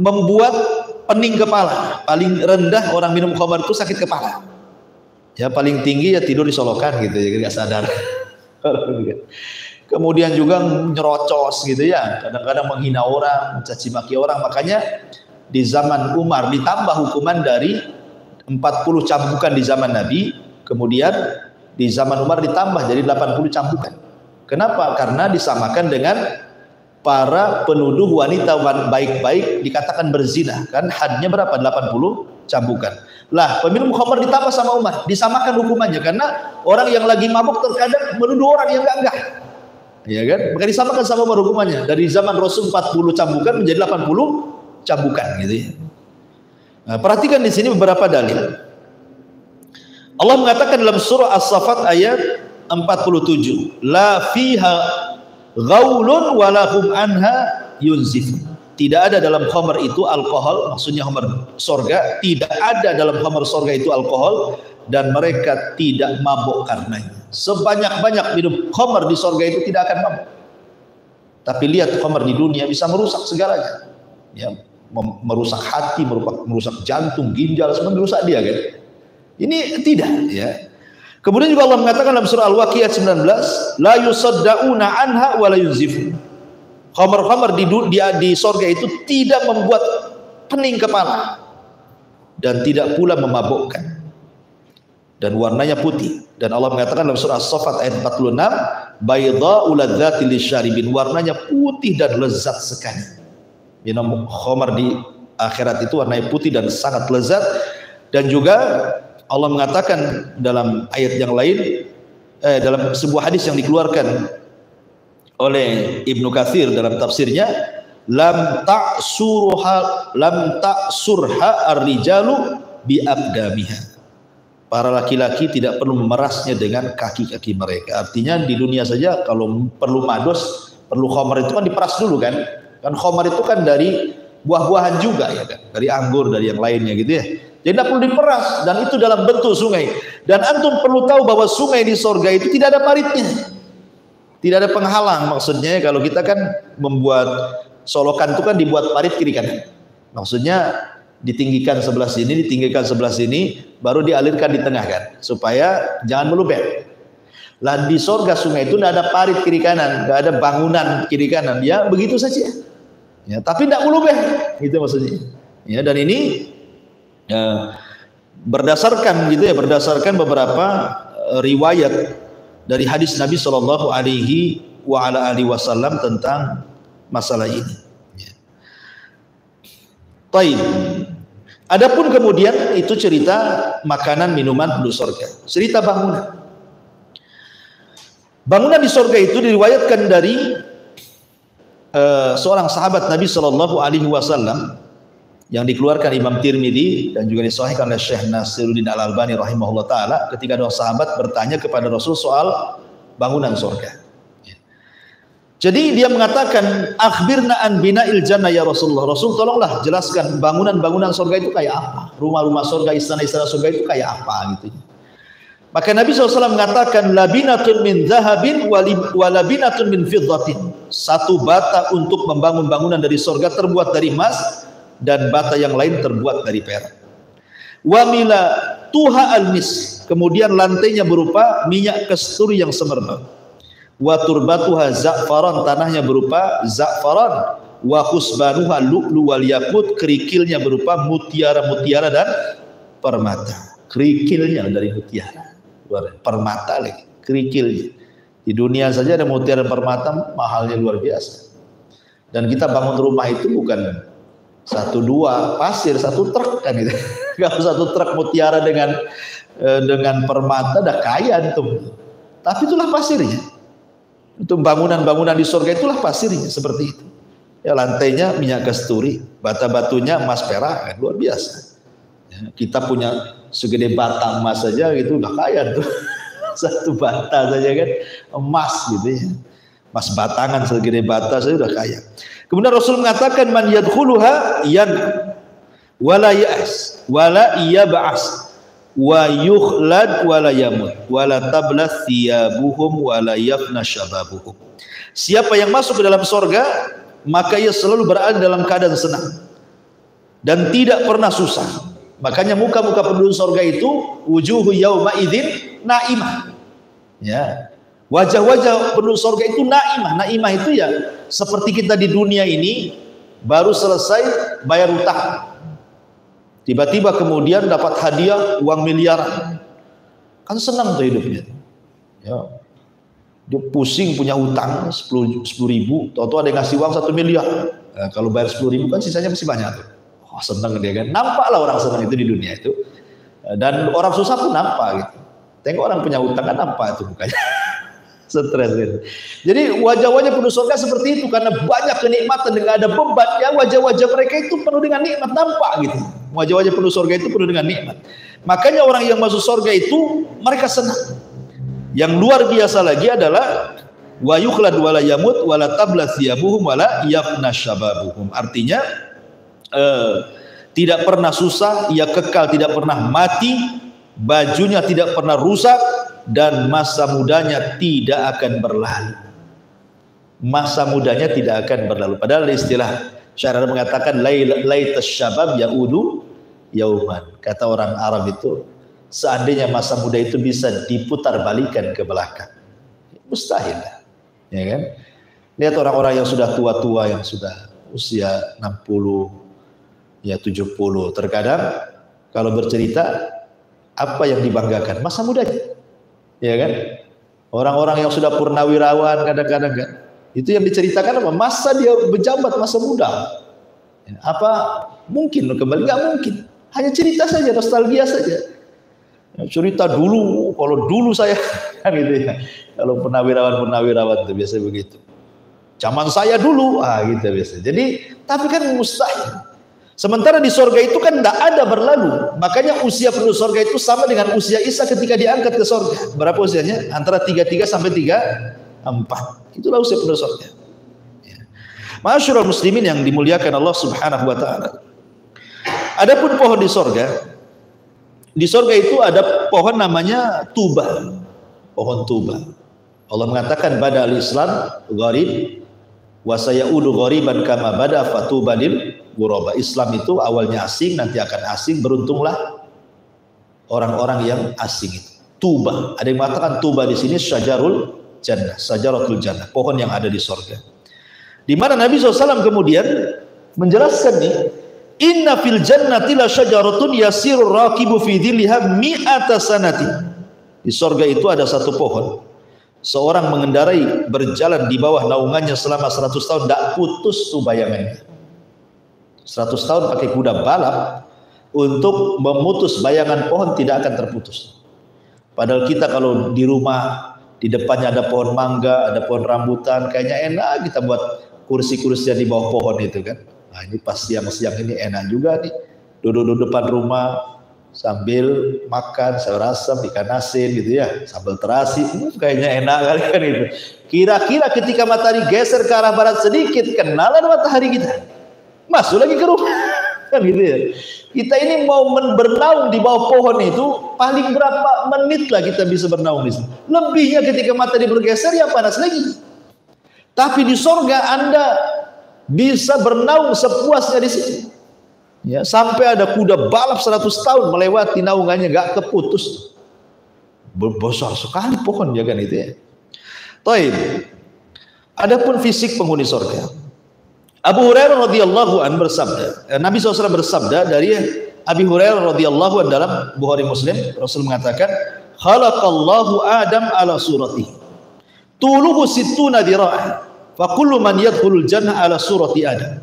membuat pening kepala. Paling rendah orang minum khamar itu sakit kepala. Ya paling tinggi ya tidur di solokan gitu ya, nggak sadar. Kemudian juga nyerocos gitu ya, kadang-kadang menghina orang, mencaci maki orang. Makanya di zaman Umar ditambah hukuman dari 40 cambukan di zaman Nabi, kemudian di zaman Umar ditambah jadi 80 cambukan. Kenapa? Karena disamakan dengan para penuduh wanita baik-baik dikatakan berzina. Kan hadnya berapa? 80 cambukan. Lah, peminum khamar ditambah sama Umar, disamakan hukumannya karena orang yang lagi mabuk terkadang menuduh orang yang enggak. Ya kan? Maka disamakan sama Umar hukumannya. Dari zaman Rasul 40 cambukan menjadi 80 cambukan gitu ya. Nah, perhatikan di sini beberapa dalil. Allah mengatakan dalam surah As-Saffat ayat 47, la fiha ghaulun walahum anha yunzifun. Tidak ada dalam khamar itu alkohol, maksudnya khamar sorga, tidak ada dalam khamar sorga itu alkohol, dan mereka tidak mabuk karenanya. Sebanyak-banyak minum khamar di sorga itu tidak akan mabuk. Tapi lihat khamar di dunia bisa merusak segalanya, ya, merusak hati, merusak jantung, ginjal, semua merusak dia kan. Ini tidak, ya. Kemudian juga Allah mengatakan dalam surah Al-Waqiah 19, la yusaddauna anha wa la yunzifun. Khamar-khamar di sorga itu tidak membuat pening kepala dan tidak pula memabukkan, dan warnanya putih. Dan Allah mengatakan dalam surah As-Saffat ayat 46, baydha'u ladzati lisyaribin, warnanya putih dan lezat sekali. Minum khamar di akhirat itu warnanya putih dan sangat lezat. Dan juga Allah mengatakan dalam ayat yang lain, dalam sebuah hadis yang dikeluarkan oleh Ibnu Katsir dalam tafsirnya, lam ta'surha ar-rijalu bi aqdamiha. Para laki-laki tidak perlu memerasnya dengan kaki-kaki mereka. Artinya di dunia saja kalau perlu madus, perlu khamar itu kan diperas dulu kan. Kan khamar itu kan dari buah-buahan juga ya kan, dari anggur, dari yang lainnya gitu ya. Jadi tidak perlu diperas, dan itu dalam bentuk sungai. Dan antum perlu tahu bahwa sungai di sorga itu tidak ada paritnya, tidak ada penghalang. Maksudnya kalau kita kan membuat solokan itu kan dibuat parit kiri kanan. Maksudnya ditinggikan sebelah sini, ditinggikan sebelah sini, baru dialirkan di tengah kan, supaya jangan melubek. Lah di sorga sungai itu tidak ada parit kiri kanan, tidak ada bangunan kiri kanan, ya begitu saja. Ya, tapi tidak melubek, gitu maksudnya. Ya, dan ini berdasarkan gitu ya, berdasarkan beberapa riwayat dari hadis Nabi Shallallahu Alaihi Wasallam tentang masalah ini. Taib. Adapun kemudian itu cerita makanan minuman penduduk surga, cerita bangunan. Bangunan di surga itu diriwayatkan dari seorang sahabat Nabi Shallallahu Alaihi Wasallam yang dikeluarkan Imam Tirmidzi dan juga disahihkan oleh Syekh Nasiruddin Al-Albani rahimahullah taala, ketika dua sahabat bertanya kepada Rasul soal bangunan surga. Jadi dia mengatakan, akhbirna an bina'il jannah ya Rasulullah. Rasul, tolonglah jelaskan bangunan-bangunan surga itu kayak apa, rumah-rumah surga, istana-istana surga itu kayak apa gitu. Maka Nabi SAW mengatakan, labinatun min zahabin wa labinatun min fiddatin. Satu bata untuk membangun bangunan dari surga terbuat dari emas, dan bata yang lain terbuat dari perak. Wa mila tuha al-mis, kemudian lantainya berupa minyak kasturi yang semerbak. Wa turbatuha za'faran, tanahnya berupa za'faran. Wa khusbanuha lu'lu wal yakut, kerikilnya berupa mutiara-mutiara dan permata. Kerikilnya dari mutiara, permata lagi, kerikilnya. Di dunia saja ada mutiara dan permata, mahalnya luar biasa. Dan kita bangun rumah itu bukan satu dua pasir, satu truk kan gitu. Kalau satu truk mutiara dengan permata dah kaya antum. Tapi itulah pasirnya. Itu bangunan-bangunan di surga itulah pasirnya seperti itu. Ya, lantainya minyak kasturi, bata-batunya emas perak, kan luar biasa. Ya, kita punya segede bata emas saja gitu udah kaya tuh. Satu bata saja kan emas gitu ya. Emas batangan segede bata saja udah kaya. Kemudian Rasul mengatakan, man yadkhuluha yan wala ya'as wala iyab'as wa yukhlad wala yamut wala tablas thiyabuhum wala yafna syababuhum. Siapa yang masuk ke dalam surga, maka ia selalu berada dalam keadaan senang dan tidak pernah susah. Makanya muka-muka penduduk surga itu wujuhu yauma idzin naimah. Ya. Wajah-wajah penduduk surga itu naimah. Naimah itu ya seperti kita di dunia ini baru selesai bayar utang, tiba-tiba kemudian dapat hadiah uang miliaran, kan senang tuh hidupnya. Ya. Dia pusing punya hutang 10 ribu, tahu-tahu ada yang ngasih uang 1 miliar. Nah, kalau bayar 10 ribu kan sisanya masih banyak tuh. Oh, seneng dia kan. Nampaklah orang senang itu di dunia itu. Dan orang susah pun nampak gitu. Tengok orang punya hutang kan nampak itu mukanya. Stres gitu. Jadi wajah-wajah penduduk surga seperti itu karena banyak kenikmatan dengan ada beban ya, wajah-wajah mereka itu penuh dengan nikmat, nampak gitu. Wajah-wajah penduduk surga itu penuh dengan nikmat. Makanya orang yang masuk surga itu mereka senang. Yang luar biasa lagi adalah wa yukhlad wala yamut wala tabla thiyabuhum wala yafna syababuhum. Artinya tidak pernah susah, ia kekal, tidak pernah mati, bajunya tidak pernah rusak, dan masa mudanya tidak akan berlalu. Masa mudanya tidak akan berlalu. Padahal istilah syarah mengatakan laitas syabab yaudu yauman. Kata orang Arab itu, seandainya masa muda itu bisa diputar balikan ke belakang, mustahil, ya kan? Lihat orang-orang yang sudah tua-tua, yang sudah usia 60, ya 70, terkadang kalau bercerita apa yang dibanggakan? Masa mudanya, ya kan? Orang-orang yang sudah purnawirawan kadang-kadang kan, itu yang diceritakan apa? Masa dia berjabat masa muda. Apa mungkin kembali? Nggak mungkin. Hanya cerita saja, nostalgia saja. Cerita dulu, kalau dulu saya kan gitu ya. Kalau purnawirawan itu biasa begitu. Zaman saya dulu, gitu biasa. Jadi, tapi kan mustahil. Sementara di surga itu kan tidak ada berlalu. Makanya usia penduduk surga itu sama dengan usia Isa ketika diangkat ke surga. Berapa usianya? Antara 33 sampai 34. Itulah usia penduduk surga. Ya. Ma'asyiral muslimin yang dimuliakan Allah Subhanahu wa taala. Adapun pohon di surga, di surga itu ada pohon namanya tuba, pohon tuba. Allah mengatakan badal Islam gharib wa sayaudu ghariban kama bada fatuba lil ghuraba. Islam itu awalnya asing, nanti akan asing. Beruntunglah orang-orang yang asing itu. Tuba, ada yang mengatakan tuba di sini syajarul jannah, syajaratul jannah, pohon yang ada di surga. Di mana Nabi SAW kemudian menjelaskan nih, inna fil jannati la syajaratun yasirur raqibu fi dhilliha mi'ata sanati. Di surga itu ada satu pohon, seorang mengendarai berjalan di bawah naungannya selama 100 tahun tidak putus tuh bayangannya. 100 tahun pakai kuda balap untuk memutus bayangan pohon tidak akan terputus. Padahal kita kalau di rumah di depannya ada pohon mangga, ada pohon rambutan, kayaknya enak kita buat kursi-kursi di bawah pohon itu kan. Nah, ini pas siang-siang ini enak juga nih, duduk-duduk depan rumah sambil makan sayur asam, ikan asin gitu ya, sambal terasi, kayaknya enak kali kan itu. Kira-kira ketika matahari geser ke arah barat sedikit, kenalan matahari kita, masuk lagi ke rumah, kan gitu ya. Kita ini mau bernaung di bawah pohon itu, paling berapa menit lah kita bisa bernaung di situ. Lebihnya ketika matahari bergeser ya panas lagi. Tapi di surga Anda bisa bernaung sepuasnya di situ. Ya, sampai ada kuda balap 100 tahun melewati naungannya gak keputus. Besar sekali pohon ya kan itu ya. Taib. Adapun fisik penghuni surga. Abu Hurairah radhiyallahu an bersabda, Nabi SAW bersabda dari Abi Hurairah radhiyallahu an dalam Bukhari Muslim, Rasul mengatakan, khalaqallahu Adam ala suratihi. Tuluhu sittuna dira'ah. Fa kullu man yadkhulul jannah ala surati Adam.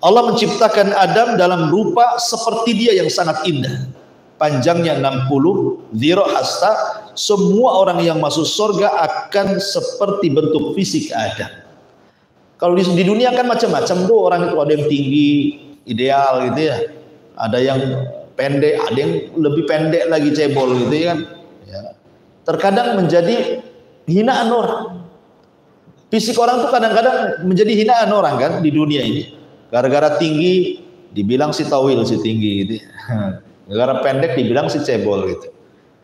Allah menciptakan Adam dalam rupa seperti dia yang sangat indah. Panjangnya 60 dhira' hasta. Semua orang yang masuk surga akan seperti bentuk fisik Adam. Kalau di dunia kan macam-macam tuh orang itu, ada yang tinggi ideal gitu ya, ada yang pendek, ada yang lebih pendek lagi cebol gitu ya kan. Ya. Terkadang menjadi hinaan orang. Fisik orang tuh kadang-kadang menjadi hinaan orang kan di dunia ini. Gara-gara tinggi dibilang si tawil, si tinggi gitu. Gara-gara pendek dibilang si cebol gitu.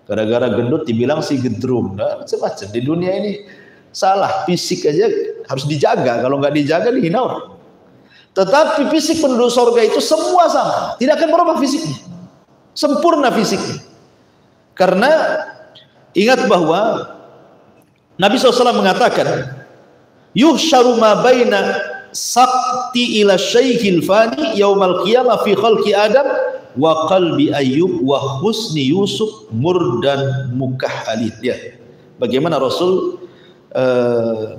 Gara-gara gendut dibilang si gedrum. Nah, macam-macam di dunia ini. Salah, fisik aja harus dijaga, kalau nggak dijaga dihina orang. Tetapi fisik penduduk surga itu semua sama, tidak akan berubah fisiknya, sempurna fisiknya. Karena ingat bahwa Nabi SAW mengatakan, yuhsyaru ma baina sakti ila syaikhil fani yaumal qiyamah fi khalqi Adam wa qalbi Ayyub wa husni Yusuf murdan mukahhalid. Ya, bagaimana Rasul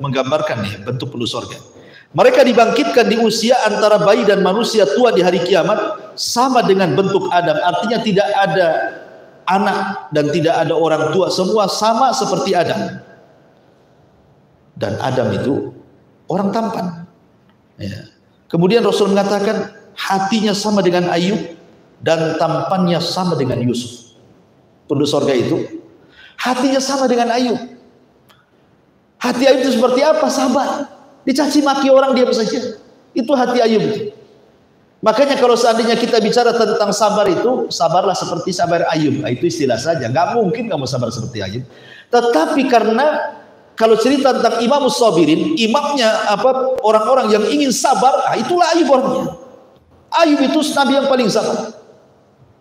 menggambarkan nih bentuk penduduk sorga. Mereka dibangkitkan di usia antara bayi dan manusia tua di hari kiamat sama dengan bentuk Adam. Artinya tidak ada anak dan tidak ada orang tua, semua sama seperti Adam. Dan Adam itu orang tampan. Ya. Kemudian Rasul mengatakan hatinya sama dengan Ayub dan tampannya sama dengan Yusuf. Penduduk sorga itu hatinya sama dengan Ayub. Hati Ayub itu seperti apa? Sabar. Dicaci maki orang diam saja. Itu hati Ayub. Makanya kalau seandainya kita bicara tentang sabar itu, sabarlah seperti sabar Ayub. Nah, itu istilah saja. Nggak mungkin kamu sabar seperti Ayub. Tetapi karena kalau cerita tentang Imam Sabirin, imamnya orang-orang yang ingin sabar, nah itulah Ayub orangnya. Ayub itu nabi yang paling sabar.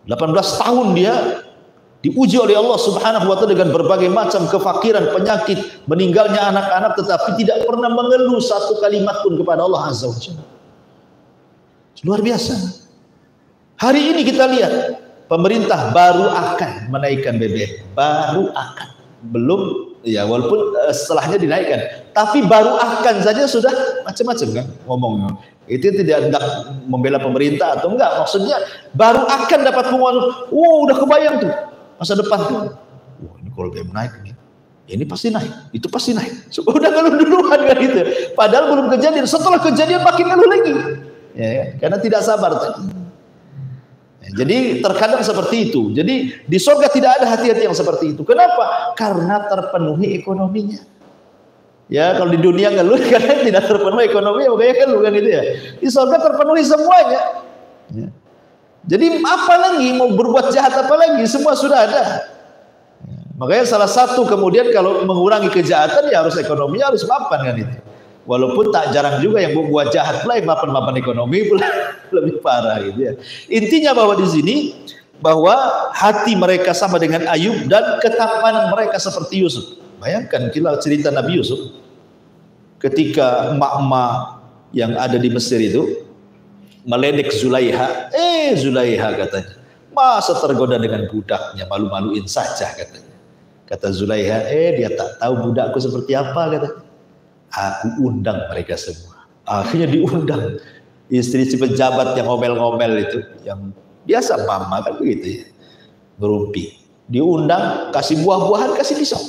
18 tahun dia diuji oleh Allah Subhanahu wa taala dengan berbagai macam kefakiran, penyakit, meninggalnya anak-anak, tetapi tidak pernah mengeluh satu kalimat pun kepada Allah Azza wa Jalla. Luar biasa. Hari ini kita lihat pemerintah baru akan menaikkan BBM, baru akan, belum ya, walaupun setelahnya dinaikkan, tapi baru akan saja sudah macam-macam kan ngomong. Itu tidak hendak membela pemerintah atau enggak, maksudnya baru akan dapat penguatan. Wow, udah kebayang tuh masa depan tuh. Wah, ini kalau BBM naik nih, ini pasti naik, itu pasti naik. Udah ngeluh duluan kan gitu. Padahal belum kejadian, setelah kejadian makin ngeluh lagi. Ya, karena tidak sabar tadi. Ya, jadi terkadang seperti itu. Jadi di surga tidak ada hati-hati yang seperti itu. Kenapa? Karena terpenuhi ekonominya. Ya, kalau di dunia ngeluh karena tidak terpenuhi ekonomi, makanya ngeluh kan itu ya. Di surga terpenuhi semuanya. Ya. Jadi apa lagi mau berbuat jahat apa lagi? Semua sudah ada. Ya. Makanya salah satu kemudian kalau mengurangi kejahatan ya harus ekonominya harus mapan kan itu. Walaupun tak jarang juga yang berbuat jahat pula yang mapan-mapan ekonomi pula lebih parah gitu ya. Intinya bahwa di sini bahwa hati mereka sama dengan Ayub dan ketampanan mereka seperti Yusuf. Bayangkan kita cerita Nabi Yusuf ketika emak-emak yang ada di Mesir itu meledek Zulaiha, Zulaiha katanya, masa tergoda dengan budaknya, malu-maluin saja katanya. Kata Zulaiha, dia tak tahu budakku seperti apa katanya. Aku undang mereka semua. Akhirnya diundang istri si pejabat yang ngomel-ngomel itu, yang biasa mama kan begitu ya, ngerumpi. Diundang, kasih buah-buahan, kasih pisau.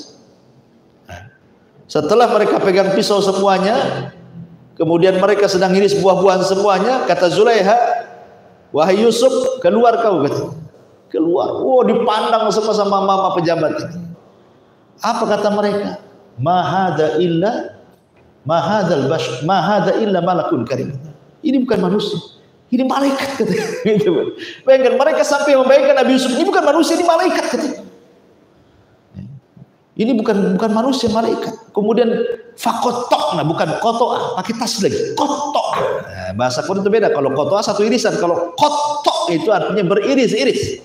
Nah, setelah mereka pegang pisau semuanya, kemudian mereka sedang iris buah-buahan semuanya, kata Zulaiha, wahai Yusuf, keluar kau kata. Keluar. Oh, dipandang semua sama mama pejabat itu. Apa kata mereka? Mahada illa malakun karim. Ini bukan manusia, ini malaikat katanya. Bayangkan mereka sampai membayangkan Nabi Yusuf ini bukan manusia, ini malaikat katanya. Ini bukan manusia, malaikat. Kemudian fakotok, nah bukan kotoa, pakai tas lagi, kotok. Nah, bahasa Quran itu beda. Kalau kotoa satu irisan, kalau kotok itu artinya beriris-iris.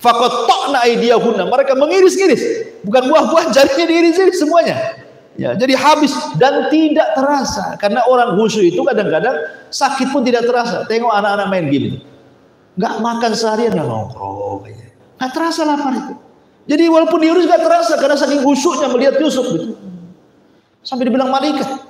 Fakotokna aidiyahunna, mereka mengiris-iris, bukan buah-buah, jarinya diiris-iris semuanya. Ya, jadi habis dan tidak terasa. Karena orang khusyuk itu kadang-kadang sakit pun tidak terasa. Tengok anak-anak main game itu, nggak makan seharian, nggak nongkrong, nggak terasa lapar itu. Jadi walaupun diurus nggak terasa karena saking khusyuknya melihat Yusuf gitu. Sampai dibilang malaikat.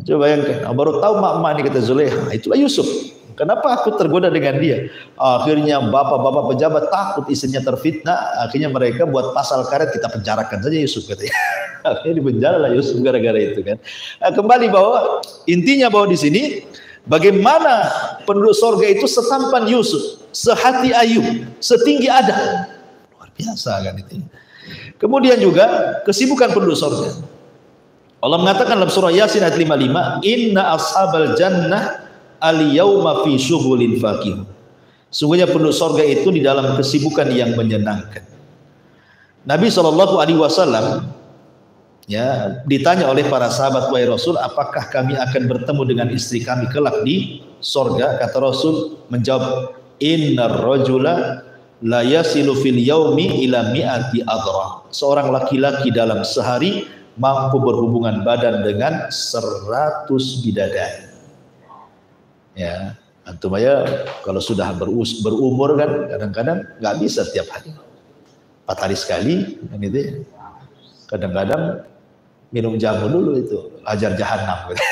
Coba bayangkan, baru tahu mak-mak ini kata Zulaiha, itulah Yusuf. Kenapa aku tergoda dengan dia? Akhirnya bapak-bapak pejabat takut istrinya terfitnah. Akhirnya mereka buat pasal karet, kita penjarakan saja Yusuf katanya. Akhirnya dipenjara lah Yusuf gara-gara itu kan. Nah, kembali bahwa intinya bahwa di sini bagaimana penduduk sorga itu setampan Yusuf, sehati Ayub, setinggi Adam. Luar biasa kan itu. Kemudian juga kesibukan penduduk sorga. Allah mengatakan dalam surah Yasin ayat 55, Inna ashabal jannah al-yawma fi syughulin faqih. Sungguhnya penduduk sorga itu di dalam kesibukan yang menyenangkan. Nabi SAW ya ditanya oleh para sahabat, wahai Rasul, apakah kami akan bertemu dengan istri kami kelak di sorga? Kata Rasul menjawab, innar rajula la yasilu fil yaumi ila mi'ati adra. Seorang laki-laki dalam sehari mampu berhubungan badan dengan 100 bidadari. Ya, antum aja kalau sudah berumur kan kadang-kadang nggak bisa setiap hari, 4 hari sekali kan itu. Kadang-kadang minum jamu dulu itu, ajar jahanam gitu.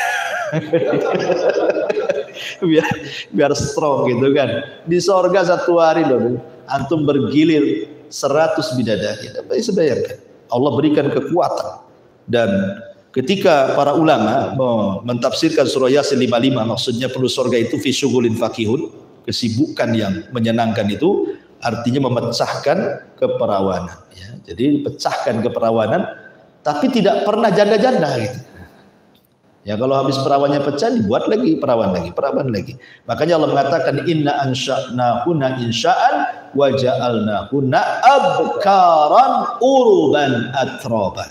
biar strong gitu kan. Di sorga satu hari loh, antum bergilir 100 bidadari. Bisa bayangkan, Allah berikan kekuatan. Dan ketika para ulama mentafsirkan surah Yasin 55, maksudnya perlu sorga itu fi syughulin fakihun, kesibukan yang menyenangkan itu artinya memecahkan keperawanan. Ya, jadi pecahkan keperawanan, tapi tidak pernah janda-janda gitu. Ya kalau habis perawannya pecah dibuat lagi perawan lagi. Makanya Allah mengatakan inna ansha'nahunna insha'an wa ja'alnahunna abkaran uruban atraba.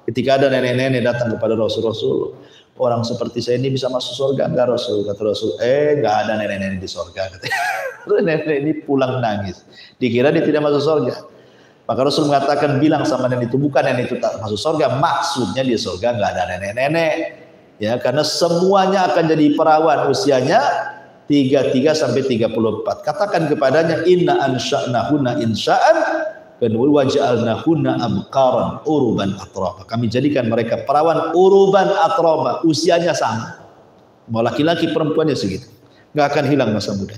Ketika ada nenek-nenek datang kepada Rasul, orang seperti saya ini bisa masuk surga enggak Rasul? Kata Rasul, enggak ada nenek-nenek di surga. Nenek ini pulang nangis. Dikira dia tidak masuk surga. Maka Rasul mengatakan bilang sama nenek itu, bukan nenek itu tak masuk surga, maksudnya di surga enggak ada nenek-nenek. Ya, karena semuanya akan jadi perawan usianya 33 sampai 34. Katakan kepadanya inna ansha'nahunna insha'an wa ja'alnahunna abqaran uruban atraba. Kami jadikan mereka perawan uruban atraba, usianya sama. Mau laki-laki perempuannya segitu. Enggak akan hilang masa muda.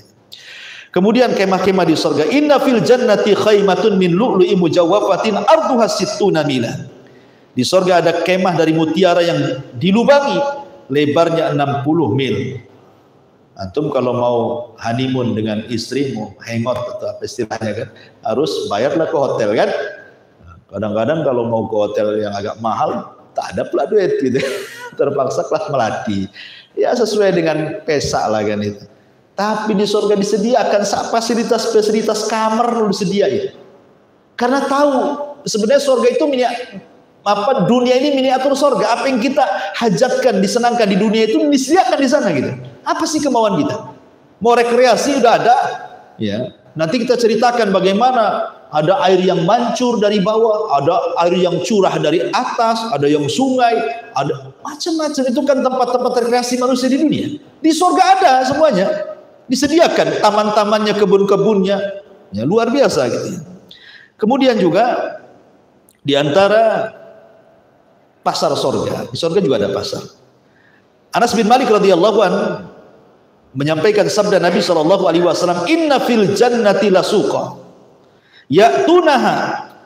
Kemudian kemah-kemah di surga, inna fil jannati khaymatun min lu'lu'in mujawwafatin arduha sittuna milan. Di surga ada kemah dari mutiara yang dilubangi, lebarnya 60 mil. Antum kalau mau honeymoon dengan istrimu, hangout atau apa istilahnya kan, harus bayarlah ke hotel kan. Kadang-kadang kalau mau ke hotel yang agak mahal, tak ada pula duit gitu. Terpaksa kelas melati. Ya sesuai dengan pesa lah kan itu. Tapi di surga disediakan fasilitas-fasilitas kamar disediain. Karena tahu sebenarnya surga itu dunia ini miniatur surga. Apa yang kita hajatkan, disenangkan di dunia itu disediakan di sana gitu. Apa sih kemauan kita? Mau rekreasi udah ada, ya. Nanti kita ceritakan bagaimana ada air yang mancur dari bawah, ada air yang curah dari atas, ada yang sungai, ada macam-macam. Itu kan tempat-tempat rekreasi manusia di dunia. Di surga ada semuanya, disediakan taman-tamannya, kebun-kebunnya, ya luar biasa gitu. Kemudian juga di antara pasar surga, di surga juga ada pasar. Anas bin Malik radhiyallahu an menyampaikan sabda Nabi sallallahu alaihi wasallam, "Inna fil jannati lasuqa ya'tunaha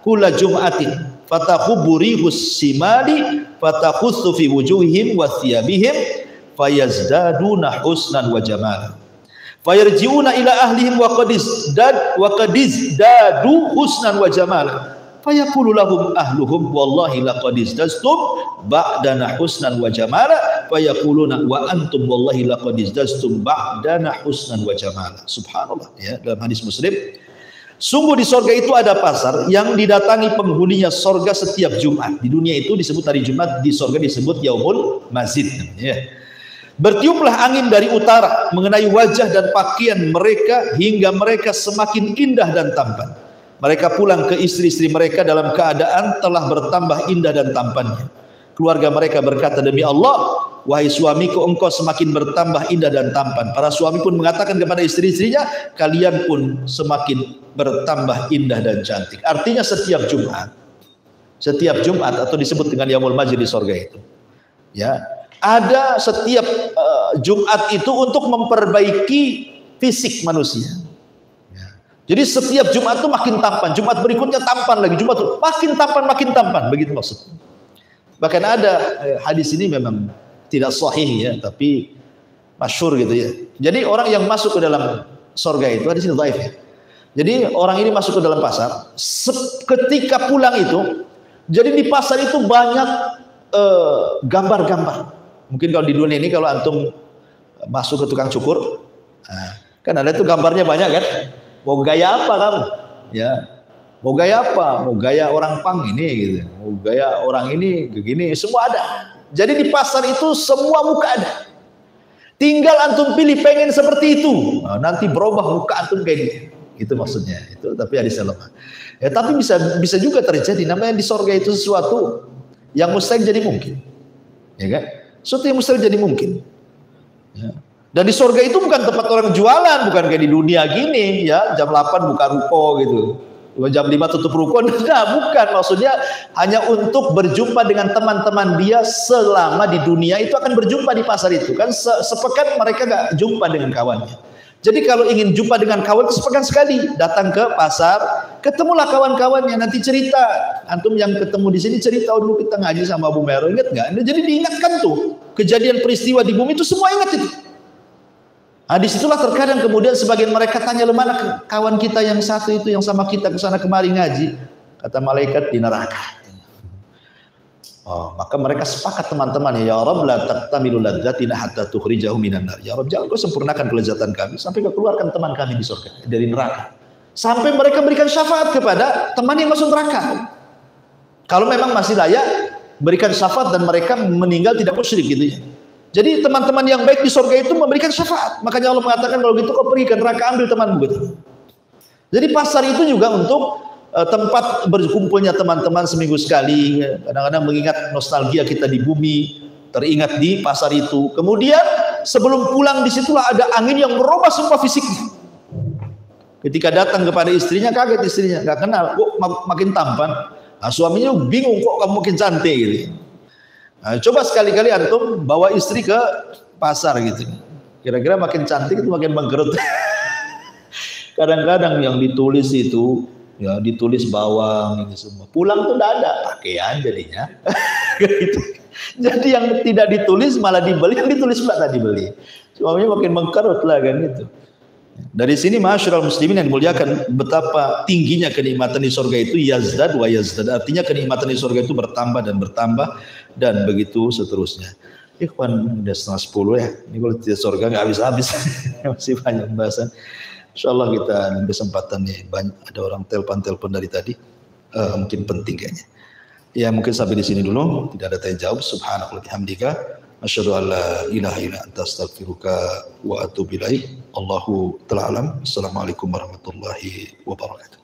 kulla jum'atin fatakhubburihus simali fatakhussu fi wujuhihim wa thiyabihim fayazdaduna husnan wa jamalan fayarji'una ila ahlihim wa qadizdadu husnan wa jamalan fayaqulu lahum ahluhum wallahi laqad izdastum ba'dana husnan wa jamala fayaquluna wa antum wallahi laqad izdastum ba'dana husnan wa jamala." Subhanallah, ya, dalam hadis Muslim, sungguh di surga itu ada pasar yang didatangi penghuninya surga setiap Jumat. Di dunia itu disebut hari Jumat, di surga disebut Yaumul Mazid, ya. Bertiuplah angin dari utara mengenai wajah dan pakaian mereka hingga mereka semakin indah dan tampan. Mereka pulang ke istri-istri mereka dalam keadaan telah bertambah indah dan tampannya. Keluarga mereka berkata, "Demi Allah, wahai suamiku, engkau semakin bertambah indah dan tampan." Para suami pun mengatakan kepada istri-istrinya, "Kalian pun semakin bertambah indah dan cantik." Artinya setiap Jumat atau disebut dengan Yaumul Majid di surga itu, ya, ada setiap Jumat itu untuk memperbaiki fisik manusia. Jadi setiap Jumat itu makin tampan, Jumat berikutnya tampan lagi, Jumat itu makin tampan, begitu maksudnya. Bahkan ada hadis ini memang tidak sahih ya, tapi masyhur gitu ya. Jadi orang yang masuk ke dalam surga itu, hadis ini dhaif ya. Jadi orang ini masuk ke dalam pasar, ketika pulang itu, jadi di pasar itu banyak gambar-gambar. Mungkin kalau di dunia ini kalau antum masuk ke tukang cukur, kan ada itu gambarnya banyak kan. Mau gaya apa kamu? Ya, mau gaya apa? Mau gaya orang pang ini gitu. Mau gaya orang ini begini, semua ada. Jadi di pasar itu semua muka ada. Tinggal antum pilih pengen seperti itu. Nah, nanti berubah muka antum kayak gitu. Itu maksudnya. Itu tapi hadisnya lemah. Ya, tapi bisa juga terjadi, namanya di surga itu sesuatu yang mustahil jadi mungkin. Ya kan? Sesuatu yang mustahil jadi mungkin. Ya. Dan di surga itu bukan tempat orang jualan, bukan kayak di dunia gini ya, jam 8 buka ruko gitu. jam 5 tutup ruko. Nah, bukan, maksudnya hanya untuk berjumpa dengan teman-teman dia selama di dunia itu akan berjumpa di pasar itu kan sepekan mereka gak jumpa dengan kawannya. Jadi kalau ingin jumpa dengan kawan sepekan sekali datang ke pasar, ketemulah kawan-kawannya, nanti cerita. Antum yang ketemu di sini cerita, oh dulu kita ngaji sama Abu Mero, ingat nggak? Jadi diingatkan tuh kejadian peristiwa di bumi itu semua ingat itu. Nah, disitulah terkadang kemudian sebagian mereka tanya, mana kawan kita yang satu itu yang sama kita kesana kemari ngaji? Kata malaikat, di neraka. Oh, maka mereka sepakat teman-teman, ya Rabb la taqtamilu ladzatina hatta tukhrijahu minan nar. Ya Rabb, jangan kau sempurnakan kelezatan kami sampai kau keluarkan teman kami di surga dari neraka. Sampai mereka berikan syafaat kepada teman yang masuk neraka. Kalau memang masih layak berikan syafaat dan mereka meninggal tidak musyrik gitu ya. Jadi teman-teman yang baik di surga itu memberikan syafaat. Makanya Allah mengatakan kalau gitu kau pergi ke neraka ambil temanmu gitu. Jadi pasar itu juga untuk tempat berkumpulnya teman-teman seminggu sekali. Kadang-kadang mengingat nostalgia kita di bumi, teringat di pasar itu. Kemudian sebelum pulang disitulah ada angin yang merubah semua fisiknya. Ketika datang kepada istrinya, kaget istrinya, nggak kenal, kok makin tampan. Nah, suaminya bingung, kok kamu makin cantik gitu. Nah, coba sekali-kali antum bawa istri ke pasar gitu. Kira-kira makin cantik itu makin mengkerut. Kadang-kadang yang ditulis itu ya ditulis bawang ini semua. Pulang tuh udah ada pakaian jadinya. Gitu. Jadi yang tidak ditulis malah dibeli, yang ditulis pula tak dibeli. Suaminya makin mengkerut lah kan gitu. Dari sini ma'asyiral muslimin yang dimuliakan, betapa tingginya kenikmatan di surga itu, yazdad wa yazdad, artinya kenikmatan di surga itu bertambah dan bertambah dan begitu seterusnya. Ikhwan, udah 9:30 ya. Ini kalau di surga nggak habis-habis. Masih banyak pembahasan. Insyaallah kita kesempatan nih, banyak ada orang telepon dari tadi. Mungkin penting kayaknya. Ya mungkin sampai di sini dulu, tidak ada tanya jawab. Subhanallah bihamdika asyhadu an la ilaha illa anta astaghfiruka wa atubu ilaik. Allahu ta'ala alam. Assalamualaikum warahmatullahi wabarakatuh.